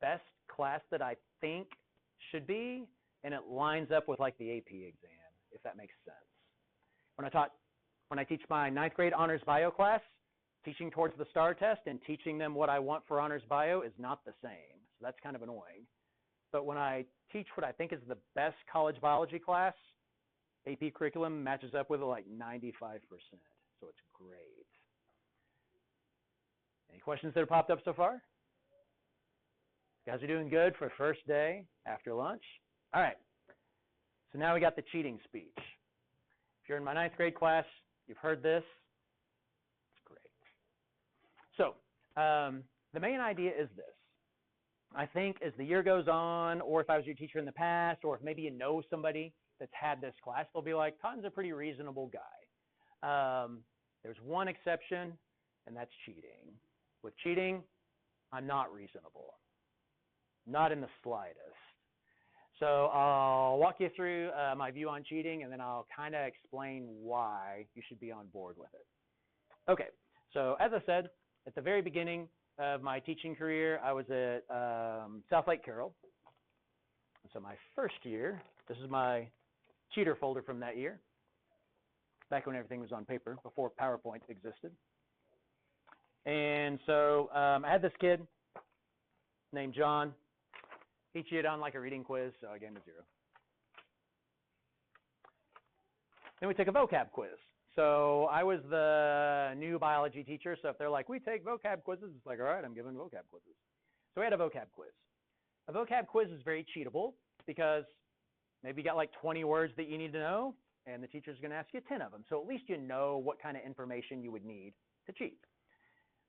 best class that I think should be, and it lines up with like the AP exam, if that makes sense. When I teach my 9th grade honors bio class, teaching towards the STAR test and teaching them what I want for honors bio is not the same. So that's kind of annoying. But when I teach what I think is the best college biology class, AP curriculum matches up with it like 95%. So it's great. Any questions that have popped up so far? You guys are doing good for first day after lunch? All right. So now we got the cheating speech. If you're in my 9th grade class, you've heard this. It's great. So the main idea is this. I think as the year goes on, or if I was your teacher in the past, or if maybe you know somebody that's had this class, they'll be like, Cotton's a pretty reasonable guy. There's one exception, and that's cheating. With cheating, I'm not reasonable. Not in the slightest. So I'll walk you through my view on cheating, and then I'll kind of explain why you should be on board with it. Okay, so as I said, at the very beginning of my teaching career, I was at South Lake Carroll. So my first year, this is my cheater folder from that year, back when everything was on paper, before PowerPoint existed. And so I had this kid named John. He cheated on like a reading quiz, so I gave him a 0. Then we took a vocab quiz. So I was the new biology teacher, so if they're like, we take vocab quizzes, it's like, all right, I'm giving vocab quizzes. So we had a vocab quiz. A vocab quiz is very cheatable because maybe you got like 20 words that you need to know, and the teacher's going to ask you 10 of them. So at least you know what kind of information you would need to cheat.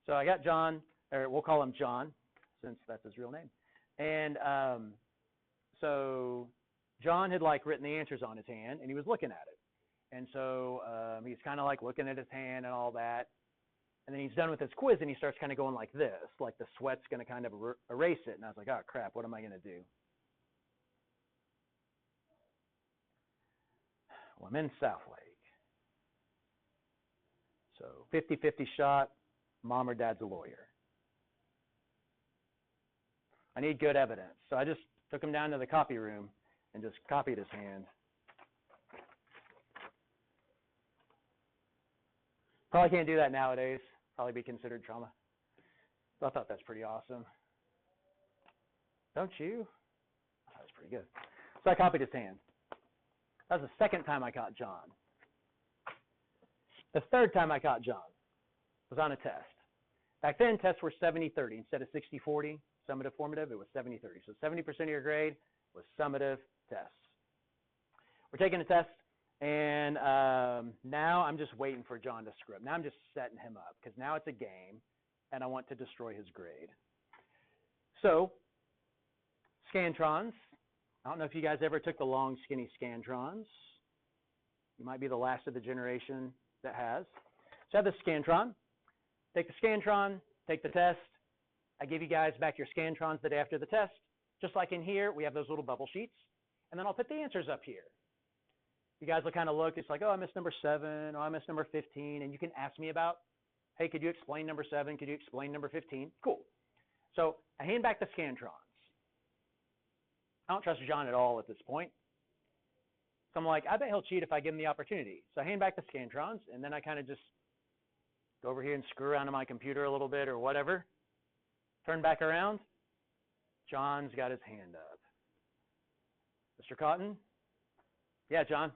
So I got John, or we'll call him John, since that's his real name. And so John had like written the answers on his hand, and he was looking at it. And so he's kind of like looking at his hand and all that. And then he's done with his quiz, and he starts kind of going like this, like the sweat's going to kind of erase it. And I was like, oh, crap, what am I going to do? Well, I'm in South Lake. So 50-50 shot, mom or dad's a lawyer. I need good evidence. So I just took him down to the copy room and just copied his hand. Probably can't do that nowadays. Probably be considered trauma. So I thought that's pretty awesome. Don't you? That was pretty good. So I copied his hand. That was the second time I caught John. The third time I caught John was on a test. Back then, tests were 70-30 instead of 60-40. Summative, formative, it was 70-30. So 70% of your grade was summative tests. We're taking a test, and now I'm just waiting for John to screw up. Now I'm just setting him up because now it's a game, and I want to destroy his grade. So, Scantrons. I don't know if you guys ever took the long, skinny Scantrons. You might be the last of the generation that has. So I have the Scantron. Take the Scantron, take the test. I give you guys back your Scantrons the day after the test. Just like in here, we have those little bubble sheets. And then I'll put the answers up here. You guys will kind of look. It's like, oh, I missed number 7, or I missed number 15. And you can ask me about, hey, could you explain number 7? Could you explain number 15? Cool. So I hand back the Scantrons. I don't trust John at all at this point. So I'm like, I bet he'll cheat if I give him the opportunity. So I hand back the Scantrons, and then I kind of just go over here and screw around on my computer a little bit or whatever. Turn back around. John's got his hand up. Mr. Cotton? Yeah, John.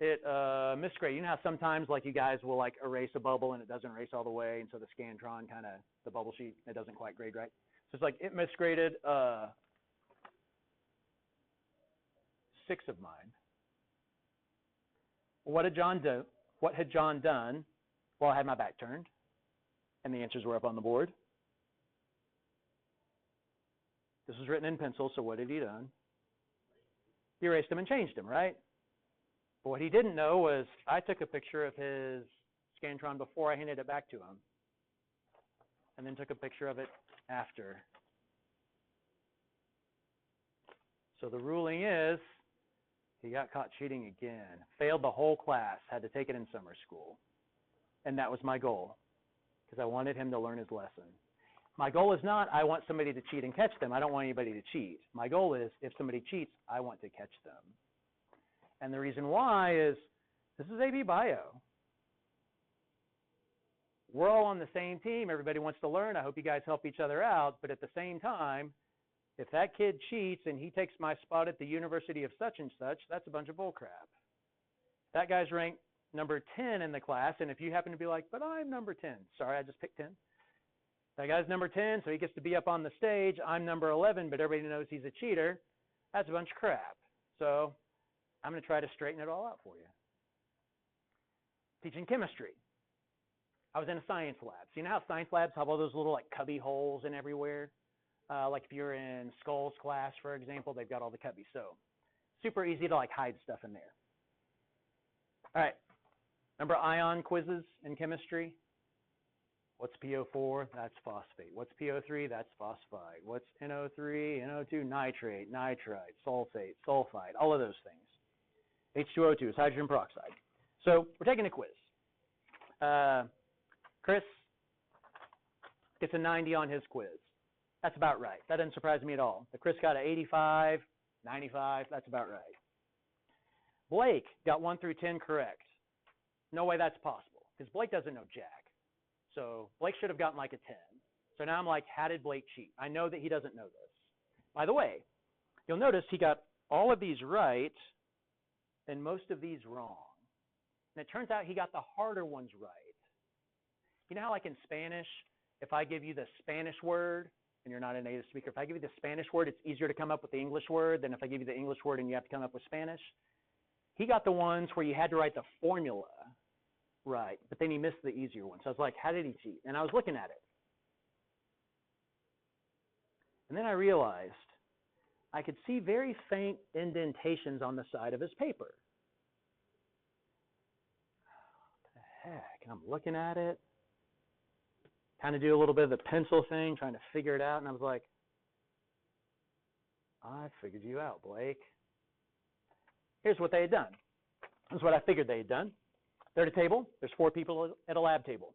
It misgrade. You know how sometimes like you guys will like erase a bubble and it doesn't erase all the way, and so the Scantron kind of, the bubble sheet, it doesn't quite grade right. So it's like it misgraded 6 of mine. What did John do? What had John done? Well, I had my back turned, and the answers were up on the board. This was written in pencil, so what had he done? He erased them and changed them, right? But what he didn't know was I took a picture of his Scantron before I handed it back to him, and then took a picture of it after. So the ruling is he got caught cheating again, failed the whole class, had to take it in summer school. And that was my goal, because I wanted him to learn his lesson. My goal is not I want somebody to cheat and catch them. I don't want anybody to cheat. My goal is if somebody cheats, I want to catch them. And the reason why is this is AB Bio. We're all on the same team. Everybody wants to learn. I hope you guys help each other out. But at the same time, if that kid cheats and he takes my spot at the University of such and such, that's a bunch of bull crap. That guy's ranked number 10 in the class, and if you happen to be like, but I'm number 10. Sorry, I just picked 10. That guy's number 10, so he gets to be up on the stage. I'm number 11, but everybody knows he's a cheater. That's a bunch of crap. So I'm going to try to straighten it all out for you. Teaching chemistry. I was in a science lab. So you know how science labs have all those little like cubby holes in everywhere? Like if you're in Skulls class, for example, they've got all the cubbies. So super easy to like hide stuff in there. All right. Remember ion quizzes in chemistry? What's PO4? That's phosphate. What's PO3? That's phosphide. What's NO3? NO2? Nitrate, nitrite, sulfate, sulfide, all of those things. H2O2 is hydrogen peroxide. So we're taking a quiz. Chris gets a 90 on his quiz. That's about right. That doesn't surprise me at all. The Chris got an 85, 95, that's about right. Blake got 1 through 10 correct. No way that's possible, because Blake doesn't know jack. So Blake should have gotten like a 10. So now I'm like, how did Blake cheat? I know that he doesn't know this. By the way, you'll notice he got all of these right and most of these wrong. And it turns out he got the harder ones right. You know how like in Spanish, if I give you the Spanish word, and you're not a native speaker, if I give you the Spanish word, it's easier to come up with the English word than if I give you the English word and you have to come up with Spanish. He got the ones where you had to write the formula right, but then he missed the easier ones. So I was like, how did he cheat? And I was looking at it. And then I realized I could see very faint indentations on the side of his paper. What the heck? And I'm looking at it, kind of do a little bit of the pencil thing, trying to figure it out, and I was like, I figured you out, Blake. Here's what they had done. This is what I figured they had done. They're at a table. There's 4 people at a lab table.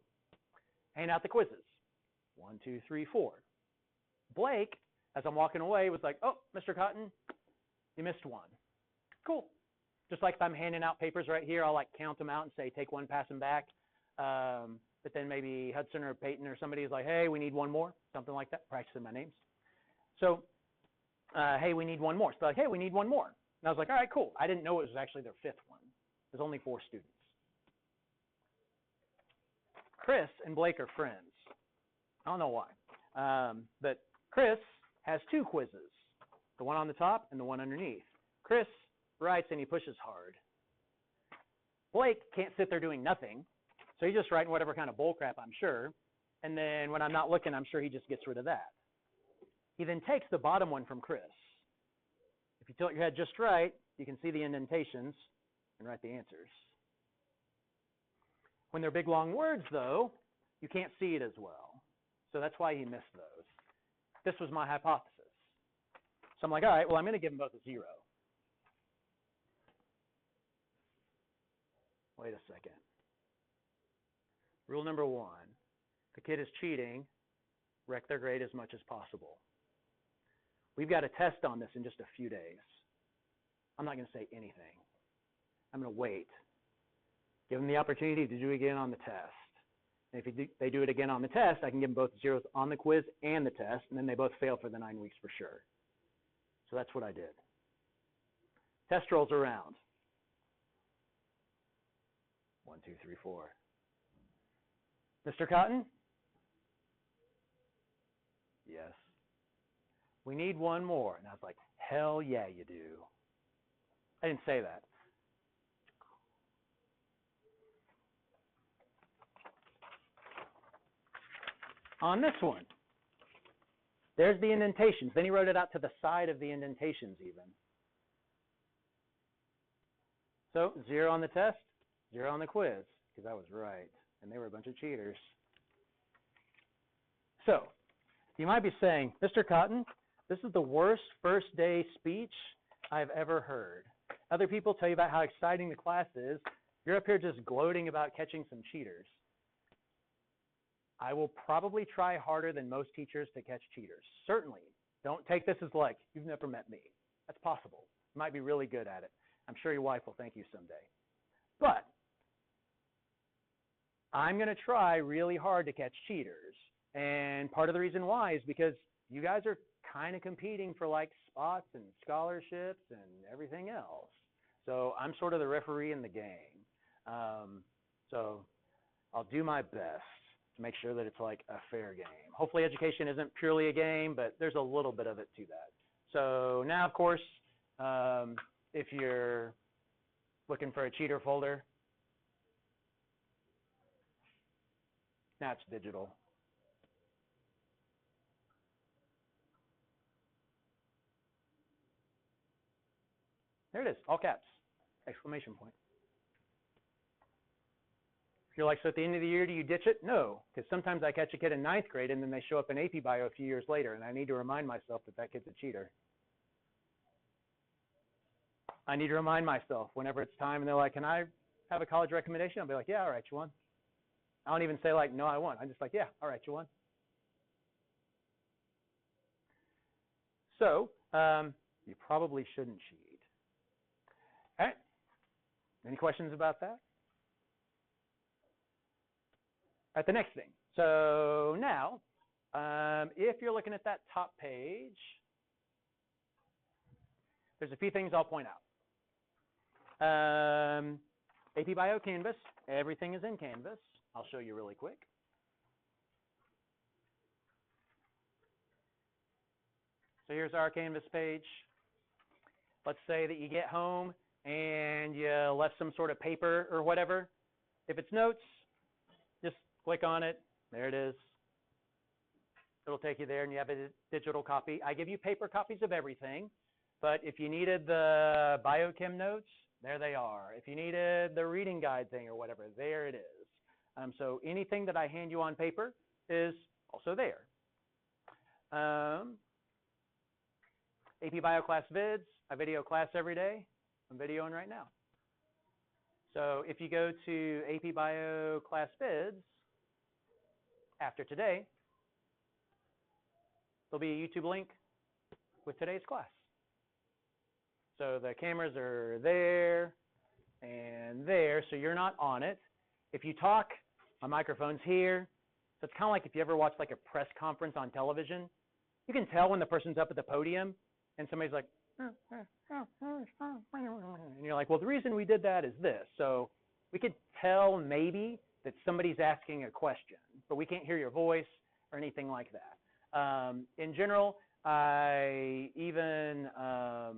Hand out the quizzes. 1, 2, 3, 4. Blake, as I'm walking away, was like, oh, Mr. Cotton, you missed one. Cool. Just like if I'm handing out papers right here, I'll like count them out and say, take one, pass them back. But then maybe Hudson or Peyton or somebody is like, hey, we need one more. Something like that, practicing my names. So, hey, we need one more. So like, hey, we need one more. And I was like, all right, cool. I didn't know it was actually their 5th one. There's only 4 students. Chris and Blake are friends. I don't know why. But Chris has 2 quizzes, the one on the top and the one underneath. Chris writes and he pushes hard. Blake can't sit there doing nothing, so he's just writing whatever kind of bull crap, I'm sure. And then when I'm not looking, I'm sure he just gets rid of that. He then takes the bottom one from Chris. If you tilt your head just right, you can see the indentations and write the answers. When they're big, long words, though, you can't see it as well. So that's why he missed those. This was my hypothesis. So I'm like, all right, well, I'm going to give them both a 0. Wait a second. Rule number 1, if the kid is cheating, wreck their grade as much as possible. We've got a test on this in just a few days. I'm not going to say anything. I'm going to wait. Give them the opportunity to do it again on the test. And if they do it again on the test, I can give them both 0s on the quiz and the test, and then they both fail for the 9 weeks for sure. So that's what I did. Test rolls around. 1, 2, 3, 4. Mr. Cotton? Yes. We need one more. And I was like, hell yeah, you do. I didn't say that. On this one, there's the indentations. Then he wrote it out to the side of the indentations even. So 0 on the test, 0 on the quiz, because I was right. And they were a bunch of cheaters. So you might be saying, Mr. Cotton, this is the worst first day speech I've ever heard. Other people tell you about how exciting the class is. You're up here just gloating about catching some cheaters. I will probably try harder than most teachers to catch cheaters. Certainly. Don't take this as like, you've never met me. That's possible. You might be really good at it. I'm sure your wife will thank you someday. But I'm going to try really hard to catch cheaters. And part of the reason why is because you guys are kind of competing for like spots and scholarships and everything else. So I'm sort of the referee in the game. So I'll do my best to make sure that it's like a fair game. Hopefully education isn't purely a game, but there's a little bit of it to that. So now, of course, if you're looking for a cheater folder, now it's digital. There it is, all caps, exclamation point. You're like, so at the end of the year, do you ditch it? No, because sometimes I catch a kid in 9th grade and then they show up in AP Bio a few years later, and I need to remind myself that that kid's a cheater. I need to remind myself whenever it's time and they're like, can I have a college recommendation? I'll be like, yeah, all right, you won. I don't even say like, no, I won. I'm just like, yeah, all right, you won. So you probably shouldn't cheat. All right, any questions about that? All right, the next thing. So now, if you're looking at that top page, there's a few things I'll point out. AP Bio Canvas, everything is in Canvas. I'll show you really quick. So here's our Canvas page. Let's say that you get home and you left some sort of paper or whatever. If it's notes, just click on it. There it is. It'll take you there and you have a digital copy. I give you paper copies of everything, but if you needed the biochem notes, there they are. If you needed the reading guide thing or whatever, there it is. So anything that I hand you on paper is also there. AP Bio class vids, I video class every day. I'm videoing right now. So if you go to AP Bio class vids, after today, there'll be a YouTube link with today's class. So the cameras are there and there, so you're not on it. If you talk, my microphone's here. So it's kind of like if you ever watch like a press conference on television, you can tell when the person's up at the podium and somebody's like, and you're like, well, the reason we did that is this. So we could tell maybe that somebody's asking a question, but we can't hear your voice or anything like that. In general, I even I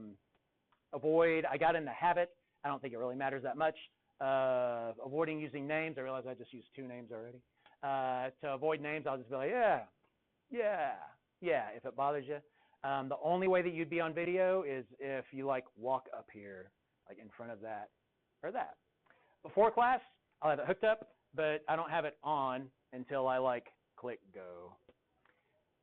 got in the habit, I don't think it really matters that much, avoiding using names. I realize I just used 2 names already. To avoid names, I'll just be like, yeah, if it bothers you. The only way that you'd be on video is if you like walk up here, like in front of that or that. Before class, I'll have it hooked up, but I don't have it on until I like click go.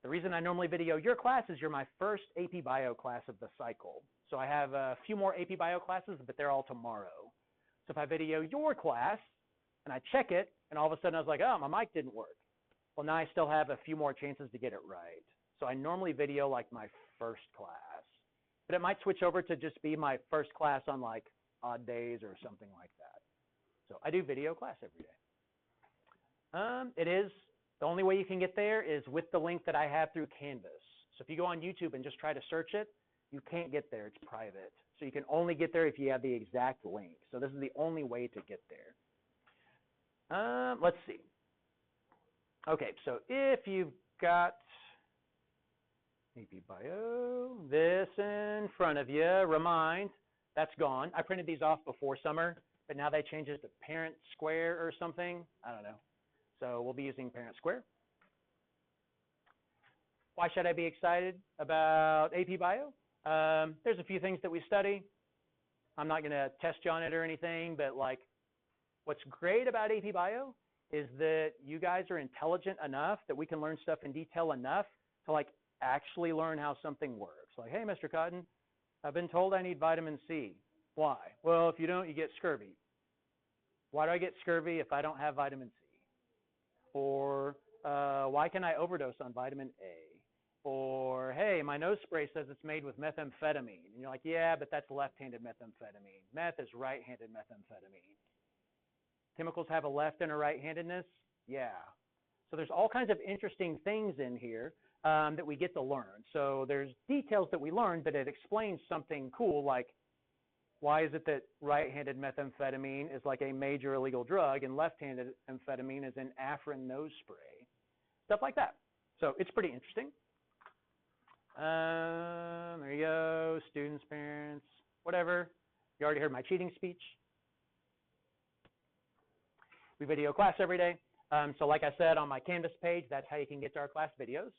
The reason I normally video your class is you're my first AP Bio class of the cycle. So I have a few more AP Bio classes, but they're all tomorrow. So if I video your class and I check it, and all of a sudden I was like, oh, my mic didn't work. Well, now I still have a few more chances to get it right. So I normally video like my first class, but it might switch over to just be my first class on like odd days or something like that. So I do video class every day. It is, the only way you can get there is with the link that I have through Canvas. So if you go on YouTube and just try to search it, you can't get there, it's private. So you can only get there if you have the exact link. So this is the only way to get there. Let's see. Okay, so if you've got AP Bio, this in front of you, remind, that's gone. I printed these off before summer, but now they changed it to Parent Square or something. I don't know. So we'll be using Parent Square. Why should I be excited about AP Bio? There's a few things that we study. I'm not going to test you on it or anything, but like what's great about AP Bio is that you guys are intelligent enough that we can learn stuff in detail enough to like actually learn how something works. Like, hey, Mr. Cotton, I've been told I need vitamin C. Why? Well, if you don't, you get scurvy. Why do I get scurvy if I don't have vitamin C? Or why can I overdose on vitamin A? Or, hey, my nose spray says it's made with methamphetamine. And you're like, yeah, but that's left-handed methamphetamine. Meth is right-handed methamphetamine. Chemicals have a left and a right-handedness? Yeah. So there's all kinds of interesting things in here that we get to learn. So there's details that we learn, but it explains something cool, like why is it that right-handed methamphetamine is like a major illegal drug and left-handed amphetamine is an Afrin nose spray? Stuff like that. So it's pretty interesting. There you go, students, parents, whatever. You already heard my cheating speech. We video class every day. So like I said on my Canvas page, that's how you can get to our class videos.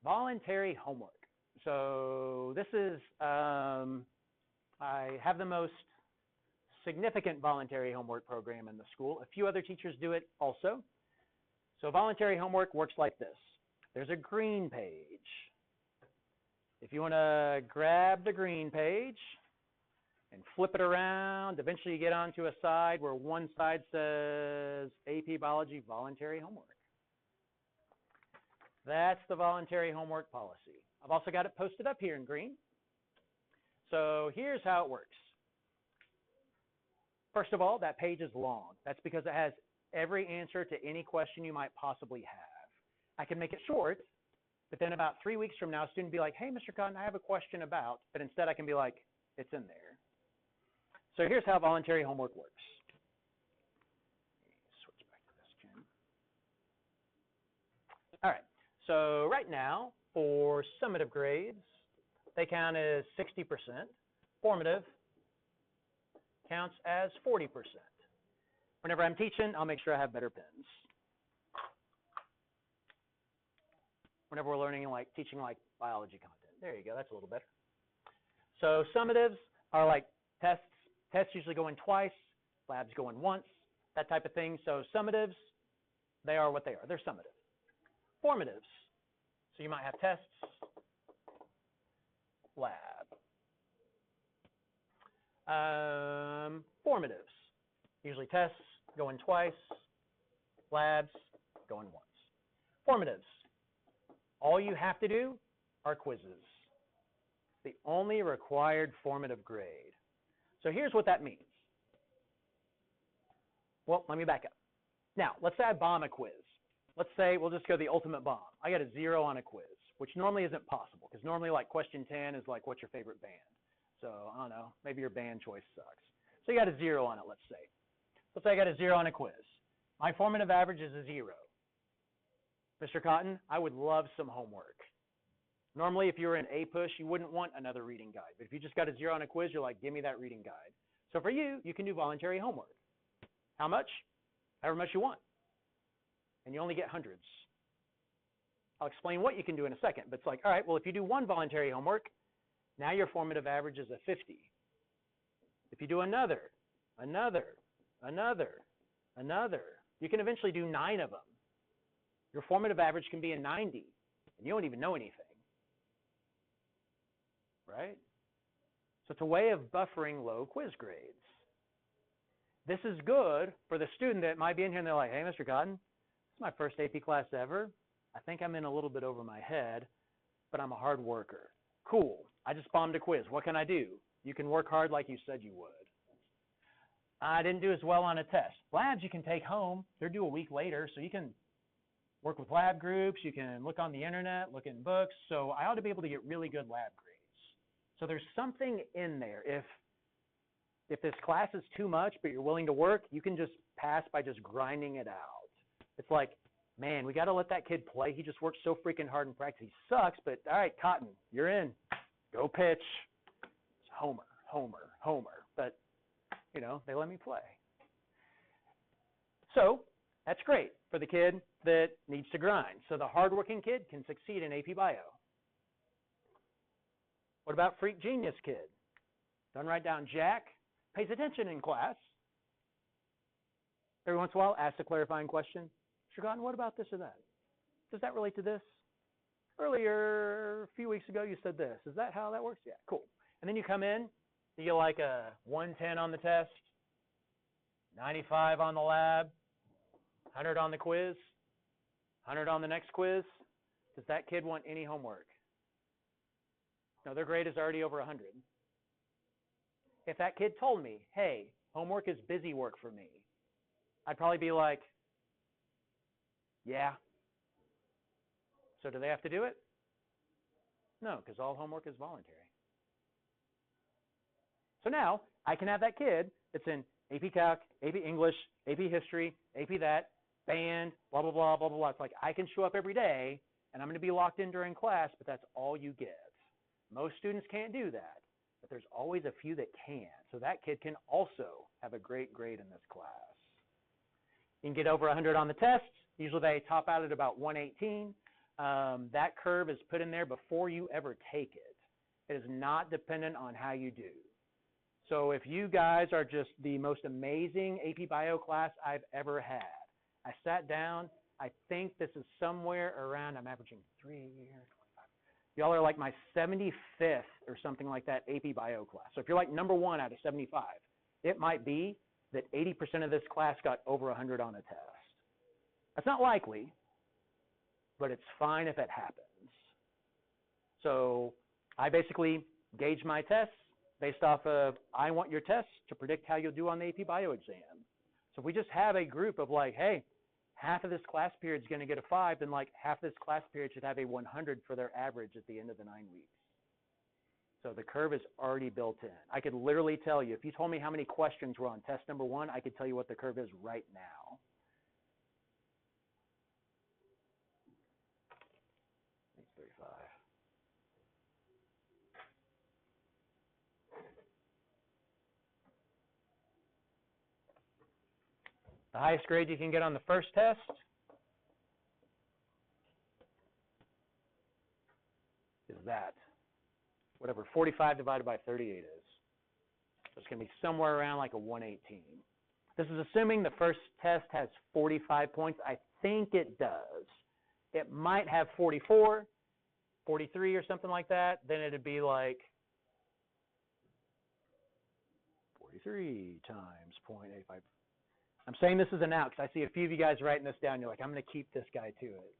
Voluntary homework. So this is, I have the most significant voluntary homework program in the school. A few other teachers do it also. So voluntary homework works like this. There's a green page. If you want to grab the green page and flip it around, eventually you get onto a side where one side says AP Biology voluntary homework. That's the voluntary homework policy. I've also got it posted up here in green. So here's how it works. First of all, that page is long. That's because it has every answer to any question you might possibly have. I can make it short, but then about 3 weeks from now, a student will be like, hey, Mr. Cotton, I have a question about, but instead I can be like, it's in there. So here's how voluntary homework works. Let me switch back to this, Jim. All right, so right now, for summative grades, they count as 60%. Formative counts as 40%. Whenever I'm teaching, I'll make sure I have better pens. Whenever we're learning, like teaching like biology content. There you go, that's a little better. So summatives are like tests. Tests usually go in twice, labs go in once, that type of thing. So summatives, they are what they are. They're summative. Formatives, so you might have tests, lab. Formatives, usually tests go in twice, labs go in once. Formatives, all you have to do are quizzes. The only required formative grade. So here's what that means. Well, let me back up. Now, let's say I bomb a quiz. Let's say we'll just go the ultimate bomb. I got a 0 on a quiz, which normally isn't possible because normally like question 10 is like, what's your favorite band? So I don't know, maybe your band choice sucks. So you got a 0 on it, let's say. Let's say I got a 0 on a quiz. My formative average is a 0. Mr. Cotton, I would love some homework. Normally, if you were in A push, you wouldn't want another reading guide. But if you just got a 0 on a quiz, you're like, give me that reading guide. So for you, you can do voluntary homework. How much? However much you want. And you only get hundreds. I'll explain what you can do in a second. But it's like, all right, well, if you do one voluntary homework, now your formative average is a 50. If you do another, you can eventually do 9 of them. Your formative average can be a 90, and you don't even know anything. Right? So it's a way of buffering low quiz grades. This is good for the student that might be in here and they're like, hey, Mr. Cotton, this is my first AP class ever. I think I'm in a little bit over my head, but I'm a hard worker. Cool. I just bombed a quiz. What can I do? You can work hard like you said you would. I didn't do as well on a test. Labs you can take home. They're due a week later, so you can work with lab groups. You can look on the internet, look in books. So I ought to be able to get really good lab grades. So there's something in there. If this class is too much, but you're willing to work, you can just pass by just grinding it out. It's like, man, we got to let that kid play. He just works so freaking hard in practice. He sucks, but all right, Cotton, you're in. Go pitch. It's homer. But, you know, they let me play. So that's great for the kid that needs to grind. So the hardworking kid can succeed in AP Bio. What about freak genius kid? Doesn't write down jack, pays attention in class. Every once in a while, asks a clarifying question. Mr. Cotton, what about this or that? Does that relate to this? Earlier, a few weeks ago, you said this. Is that how that works? Yeah, cool. And then you come in, you get like a 110 on the test, 95 on the lab, 100 on the quiz, 100 on the next quiz. Does that kid want any homework? No, their grade is already over 100. If that kid told me, hey, homework is busy work for me, I'd probably be like, yeah. So do they have to do it? No, because all homework is voluntary. So now I can have that kid that's in AP Calc, AP English, AP History, AP that, band, blah, blah, blah, blah, blah, blah. It's like I can show up every day and I'm going to be locked in during class, but that's all you get. Most students can't do that, but there's always a few that can. So that kid can also have a great grade in this class. You can get over 100 on the test. Usually they top out at about 118. That curve is put in there before you ever take it. It is not dependent on how you do. So if you guys are just the most amazing AP Bio class I've ever had, I sat down, I think this is somewhere around, I'm averaging 3 a year, 25. Y'all are like my 75th or something like that AP Bio class. So if you're like number 1 out of 75, it might be that 80% of this class got over 100 on a test. That's not likely, but it's fine if it happens. So I basically gauge my tests based off of, I want your tests to predict how you'll do on the AP Bio exam. So if we just have a group of like, hey, half of this class period is going to get a 5, then like half of this class period should have a 100 for their average at the end of the 9 weeks. So the curve is already built in. I could literally tell you, if you told me how many questions were on test number 1, I could tell you what the curve is right now. 835. The highest grade you can get on the first test is that, whatever 45 divided by 38 is. So it's going to be somewhere around like a 118. This is assuming the first test has 45 points. I think it does. It might have 44, 43 or something like that. Then it'd be like 43 times 0.85. I'm saying this is an out because I see a few of you guys writing this down. You're like, I'm going to keep this guy to it.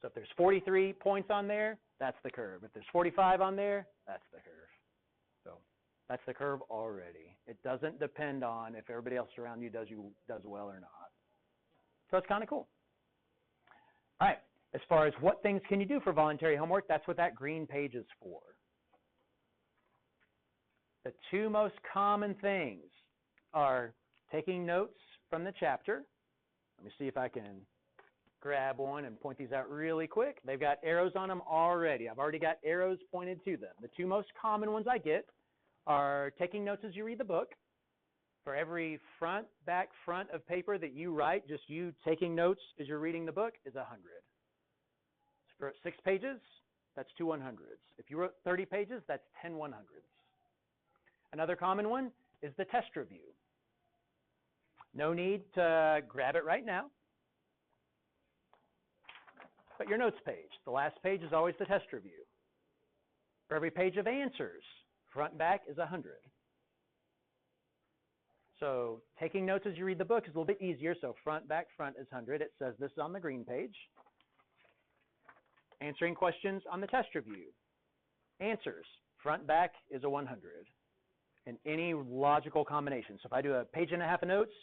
So if there's 43 points on there, that's the curve. If there's 45 on there, that's the curve. So that's the curve already. It doesn't depend on if everybody else around you does well or not. So it's kind of cool. All right. As far as what things can you do for voluntary homework, that's what that green page is for. The 2 most common things are taking notes from the chapter. Let me see if I can grab one and point these out really quick. They've got arrows on them already. I've already got arrows pointed to them. The 2 most common ones I get are taking notes as you read the book. For every front, back, front of paper that you write, just you taking notes as you're reading the book is 100. For 6 pages, that's 2 100s. If you wrote 30 pages, that's 10 100s. Another common one is the test review. No need to grab it right now. But your notes page, the last page is always the test review. For every page of answers, front and back is 100. So taking notes as you read the book is a little bit easier. So front, back, front is 100. It says this on the green page. Answering questions on the test review. Answers, front, back is a 100. In any logical combination. So if I do a page and a half of notes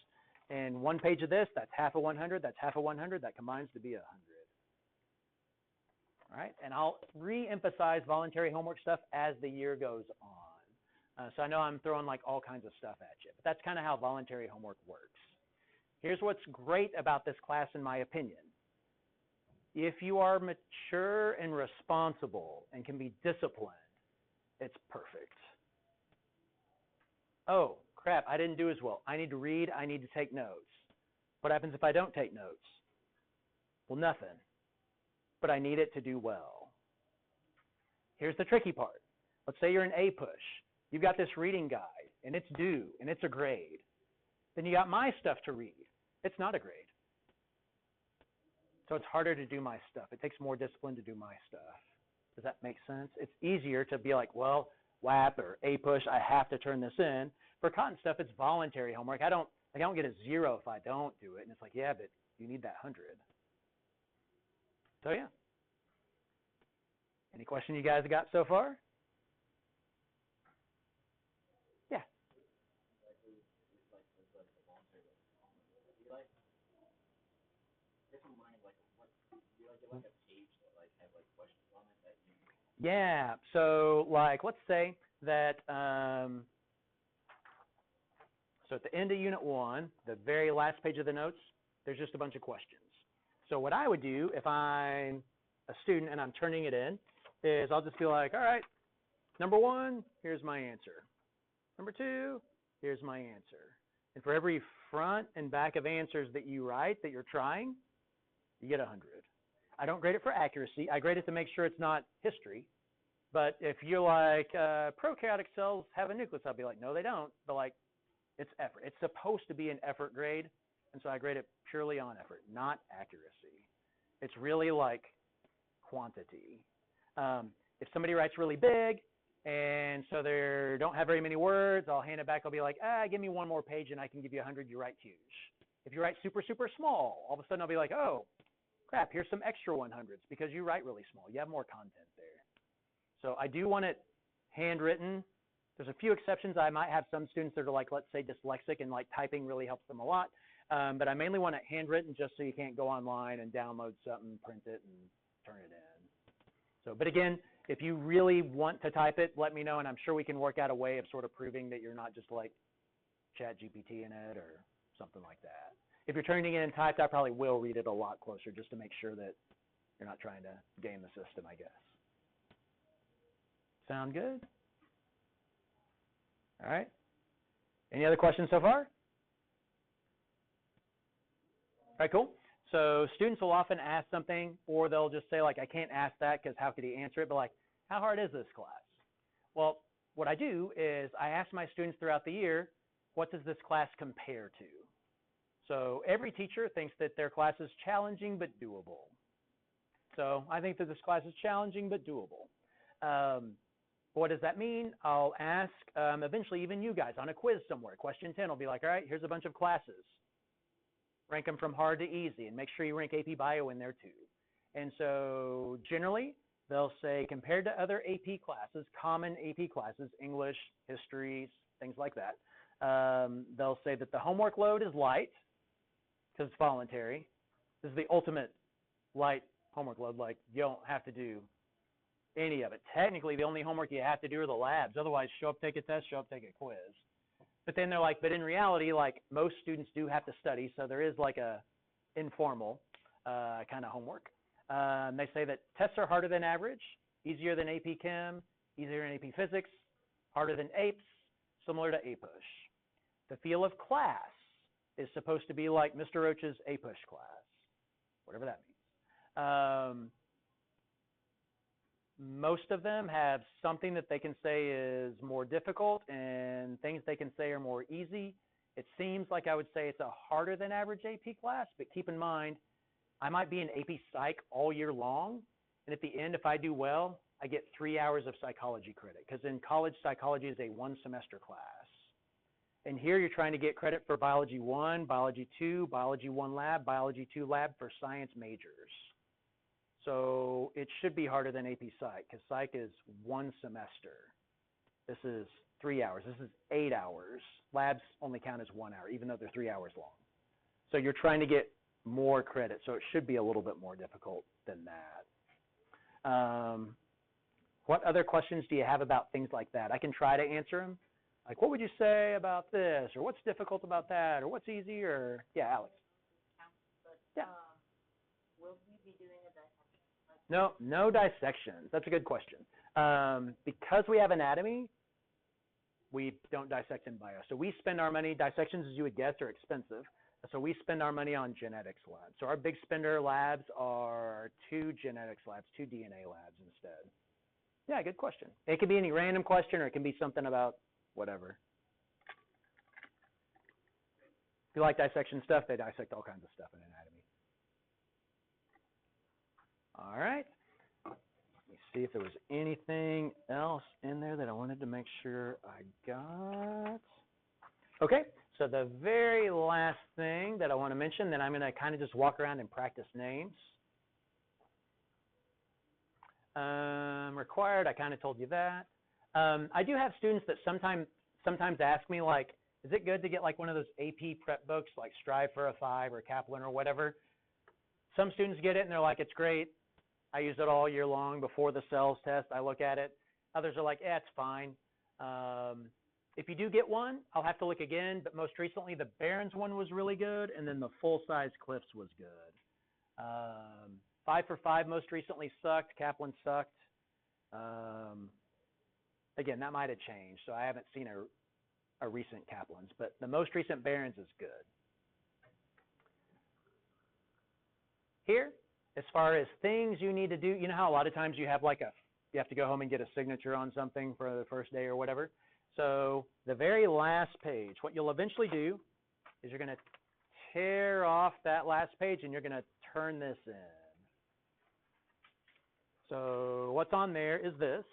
and 1 page of this, that's half a 100, that's half a 100, that combines to be 100. All right, and I'll re-emphasize voluntary homework stuff as the year goes on. So I know I'm throwing like all kinds of stuff at you, but that's kind of how voluntary homework works. Here's what's great about this class in my opinion. If you are mature and responsible and can be disciplined, it's perfect. Oh, crap, I didn't do as well. I need to read, I need to take notes. What happens if I don't take notes? Well, nothing. But I need it to do well. Here's the tricky part. Let's say you're an A push. You've got this reading guide, and it's due, and it's a grade. Then you got my stuff to read. It's not a grade. So it's harder to do my stuff. It takes more discipline to do my stuff. Does that make sense? It's easier to be like, well, WAP or APUSH, I have to turn this in. For cotton stuff, it's voluntary homework. I don't get a 0 if I don't do it. And it's like, yeah, but you need that 100. So yeah. Any question you guys got so far? Yeah. Yeah. So like, let's say that so at the end of Unit 1, the very last page of the notes, there's just a bunch of questions. So what I would do if I'm a student and I'm turning it in is I'll just be like, all right, number 1, here's my answer. Number 2, here's my answer. And for every front and back of answers that you write that you're trying, you get 100. I don't grade it for accuracy. I grade it to make sure it's not history. But if you're like, prokaryotic cells have a nucleus, I'll be like, no, they don't. But like, it's effort. It's supposed to be an effort grade. And so I grade it purely on effort, not accuracy. It's really like quantity. If somebody writes really big and so they don't have very many words, I'll hand it back. I'll be like, give me one more page and I can give you 100. You write huge. If you write super, super small, all of a sudden I'll be like, oh, crap, here's some extra 100s because you write really small. You have more content there. So I do want it handwritten. There's a few exceptions. I might have some students that are like, let's say, dyslexic and like typing really helps them a lot. But I mainly want it handwritten just so you can't go online and download something, print it, and turn it in. So, but again, if you really want to type it, let me know, and I'm sure we can work out a way of sort of proving that you're not just like Chat GPT in it or something like that. If you're turning it in typed, I probably will read it a lot closer just to make sure that you're not trying to game the system, I guess. Sound good? All right. Any other questions so far? All right, cool. So students will often ask something, or they'll just say, like, I can't ask that because how could he answer it? But, like, how hard is this class? Well, what I do is I ask my students throughout the year, what does this class compare to? So every teacher thinks that their class is challenging but doable. So I think that this class is challenging but doable. What does that mean? I'll ask eventually even you guys on a quiz somewhere. Question 10 will be like, all right, here's a bunch of classes. Rank them from hard to easy, and make sure you rank AP Bio in there too. And so generally, they'll say compared to other AP classes, common AP classes, English, history, things like that, they'll say that the homework load is light because it's voluntary. This is the ultimate light homework load. Like, you don't have to do any of it. Technically, the only homework you have to do are the labs. Otherwise, show up, take a test, show up, take a quiz. But then they're like, but in reality, like, most students do have to study, so there is like a informal kind of homework. They say that tests are harder than average, easier than AP Chem, easier than AP Physics, harder than APES, similar to APUSH. The feel of class is supposed to be like Mr. Roach's APUSH class, whatever that means. Most of them have something that they can say is more difficult and things they can say are more easy. It seems like I would say it's a harder than average AP class, but keep in mind, I might be in AP Psych all year long, and at the end, if I do well, I get 3 hours of psychology credit, because in college, psychology is a 1-semester class. And here you're trying to get credit for Biology 1, Biology 2, Biology 1 lab, Biology 2 lab for science majors. So it should be harder than AP Psych, because Psych is 1 semester. This is 3 hours. This is 8 hours. Labs only count as 1 hour, even though they're 3 hours long. So you're trying to get more credit, so it should be a little bit more difficult than that. What other questions do you have about things like that? I can try to answer them. Like, what would you say about this? Or what's difficult about that? Or what's easy? Or, yeah, Alex. Yeah. Will we be doing a dissection? No, no dissections. That's a good question. Because we have anatomy, we don't dissect in bio. So we spend our money, dissections, as you would guess, are expensive. So we spend our money on genetics labs. So our big spender labs are 2 genetics labs, 2 DNA labs instead. Yeah, good question. It could be any random question, or it can be something about whatever. If you like dissection stuff, they dissect all kinds of stuff in anatomy. All right. Let me see if there was anything else in there that I wanted to make sure I got. Okay, so the very last thing that I want to mention, then I'm going to kind of just walk around and practice names. Required, I kind of told you that. I do have students that sometimes ask me, like, is it good to get like one of those AP prep books, like Strive for a 5 or Kaplan or whatever? Some students get it and they're like, it's great. I use it all year long before the cells test. I look at it. Others are like, yeah, it's fine. If you do get one, I'll have to look again, but most recently the Barron's one was really good, and then the full-size Cliffs was good. 5 for 5 most recently sucked. Kaplan sucked. Again, that might have changed, so I haven't seen a recent Kaplan's, but the most recent Barron's is good. Here, as far as things you need to do, you know how a lot of times you have you have to go home and get a signature on something for the first day or whatever? So the very last page, what you'll eventually do is you're going to tear off that last page and you're going to turn this in. So what's on there is this.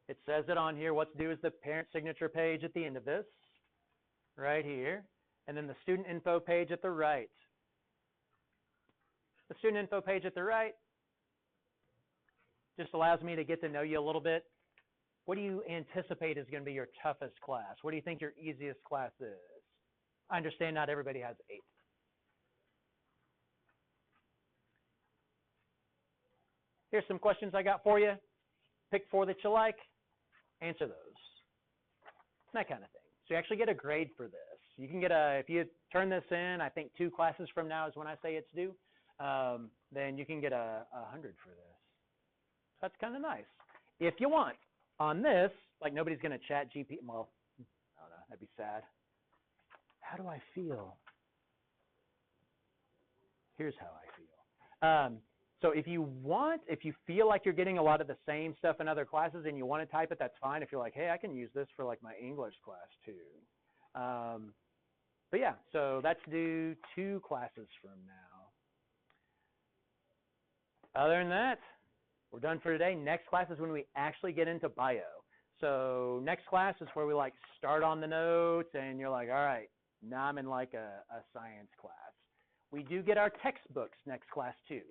It says it on here. What's due is the parent signature page at the end of this, right here. And then the student info page at the right. The student info page at the right just allows me to get to know you a little bit. What do you anticipate is going to be your toughest class? What do you think your easiest class is? I understand not everybody has 8. Here's some questions I got for you. Pick 4 that you like. Answer those. That kind of thing. So you actually get a grade for this. You can get if you turn this in, I think 2 classes from now is when I say it's due, then you can get 100 for this. That's kind of nice. If you want, on this, like nobody's going to chat GP, well, I don't know, that'd be sad. How do I feel? Here's how I feel. So if you feel like you're getting a lot of the same stuff in other classes and you want to type it, that's fine. If you're like, hey, I can use this for like my English class too. But yeah, so that's due 2 classes from now. Other than that, we're done for today. Next class is when we actually get into bio. So next class is where we like start on the notes and you're like, all right, now I'm in like a science class. We do get our textbooks next class too.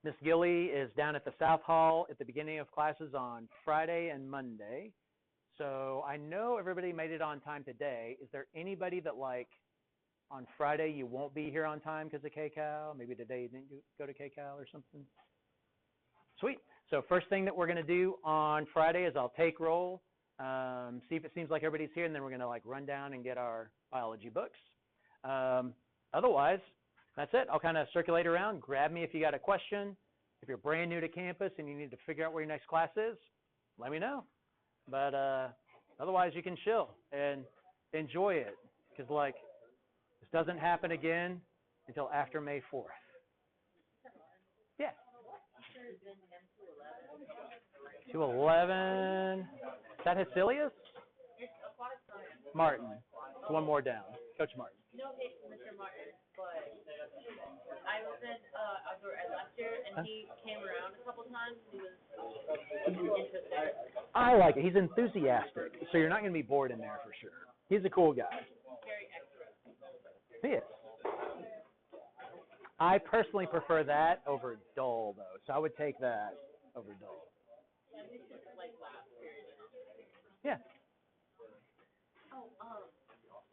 Miss Gilly is down at the South Hall at the beginning of classes on Friday and Monday. So I know everybody made it on time today. Is there anybody that like on Friday you won't be here on time because of KCAL? Maybe today you didn't go to KCAL or something? Sweet. So first thing that we're going to do on Friday is I'll take roll, see if it seems like everybody's here, and then we're going to like run down and get our biology books. Otherwise, that's it. I'll kind of circulate around. Grab me if you got a question. If you're brand new to campus and you need to figure out where your next class is, let me know. But otherwise, you can chill and enjoy it because like this doesn't happen again until after May 4th. Yeah. 211. Is that Hacilius? Martin. It's one more down. Coach Martin. No, it's Mr. Martin, but I was in outdoor ed last year, and he came around a couple times. He was interested. I like it. He's enthusiastic, so you're not going to be bored in there for sure. He's a cool guy. Very extra. He is. I personally prefer that over Dole, though, so I would take that over Dole. Like last period. Yeah. Oh,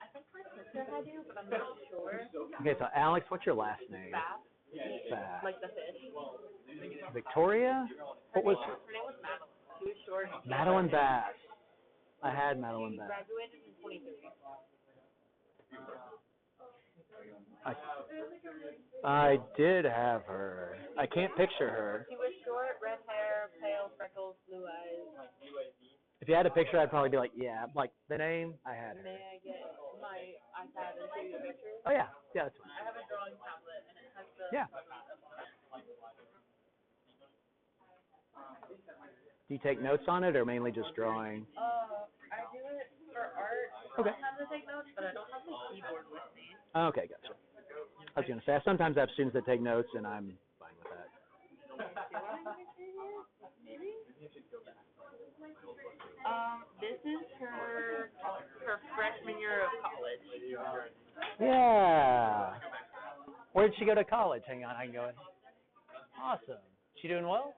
I think my sister had you, but I'm not sure. Okay, so Alex, what's your last name? Bass. Bass. Like the fish. Victoria? What was Her name was Madeline. She was short. Madeline Bass. I had Madeline Bass. Graduated in 23. I did have her. I can't picture her. She was short, red hair, pale, freckles, blue eyes. If you had a picture, I'd probably be like, yeah, like the name, I had her. May I get my iPad and show you a picture? Oh, yeah. Yeah, that's fine. I have a drawing tablet, and it has the... Yeah. Do you take notes on it or mainly just drawing? I do it for art. Okay. I have to take notes, but I don't have my keyboard with me. Okay, gotcha. I was going to say, I sometimes have students that take notes, and I'm fine with that. This is her freshman year of college. Yeah. Where did she go to college? Hang on, I can go in. Awesome. She doing well?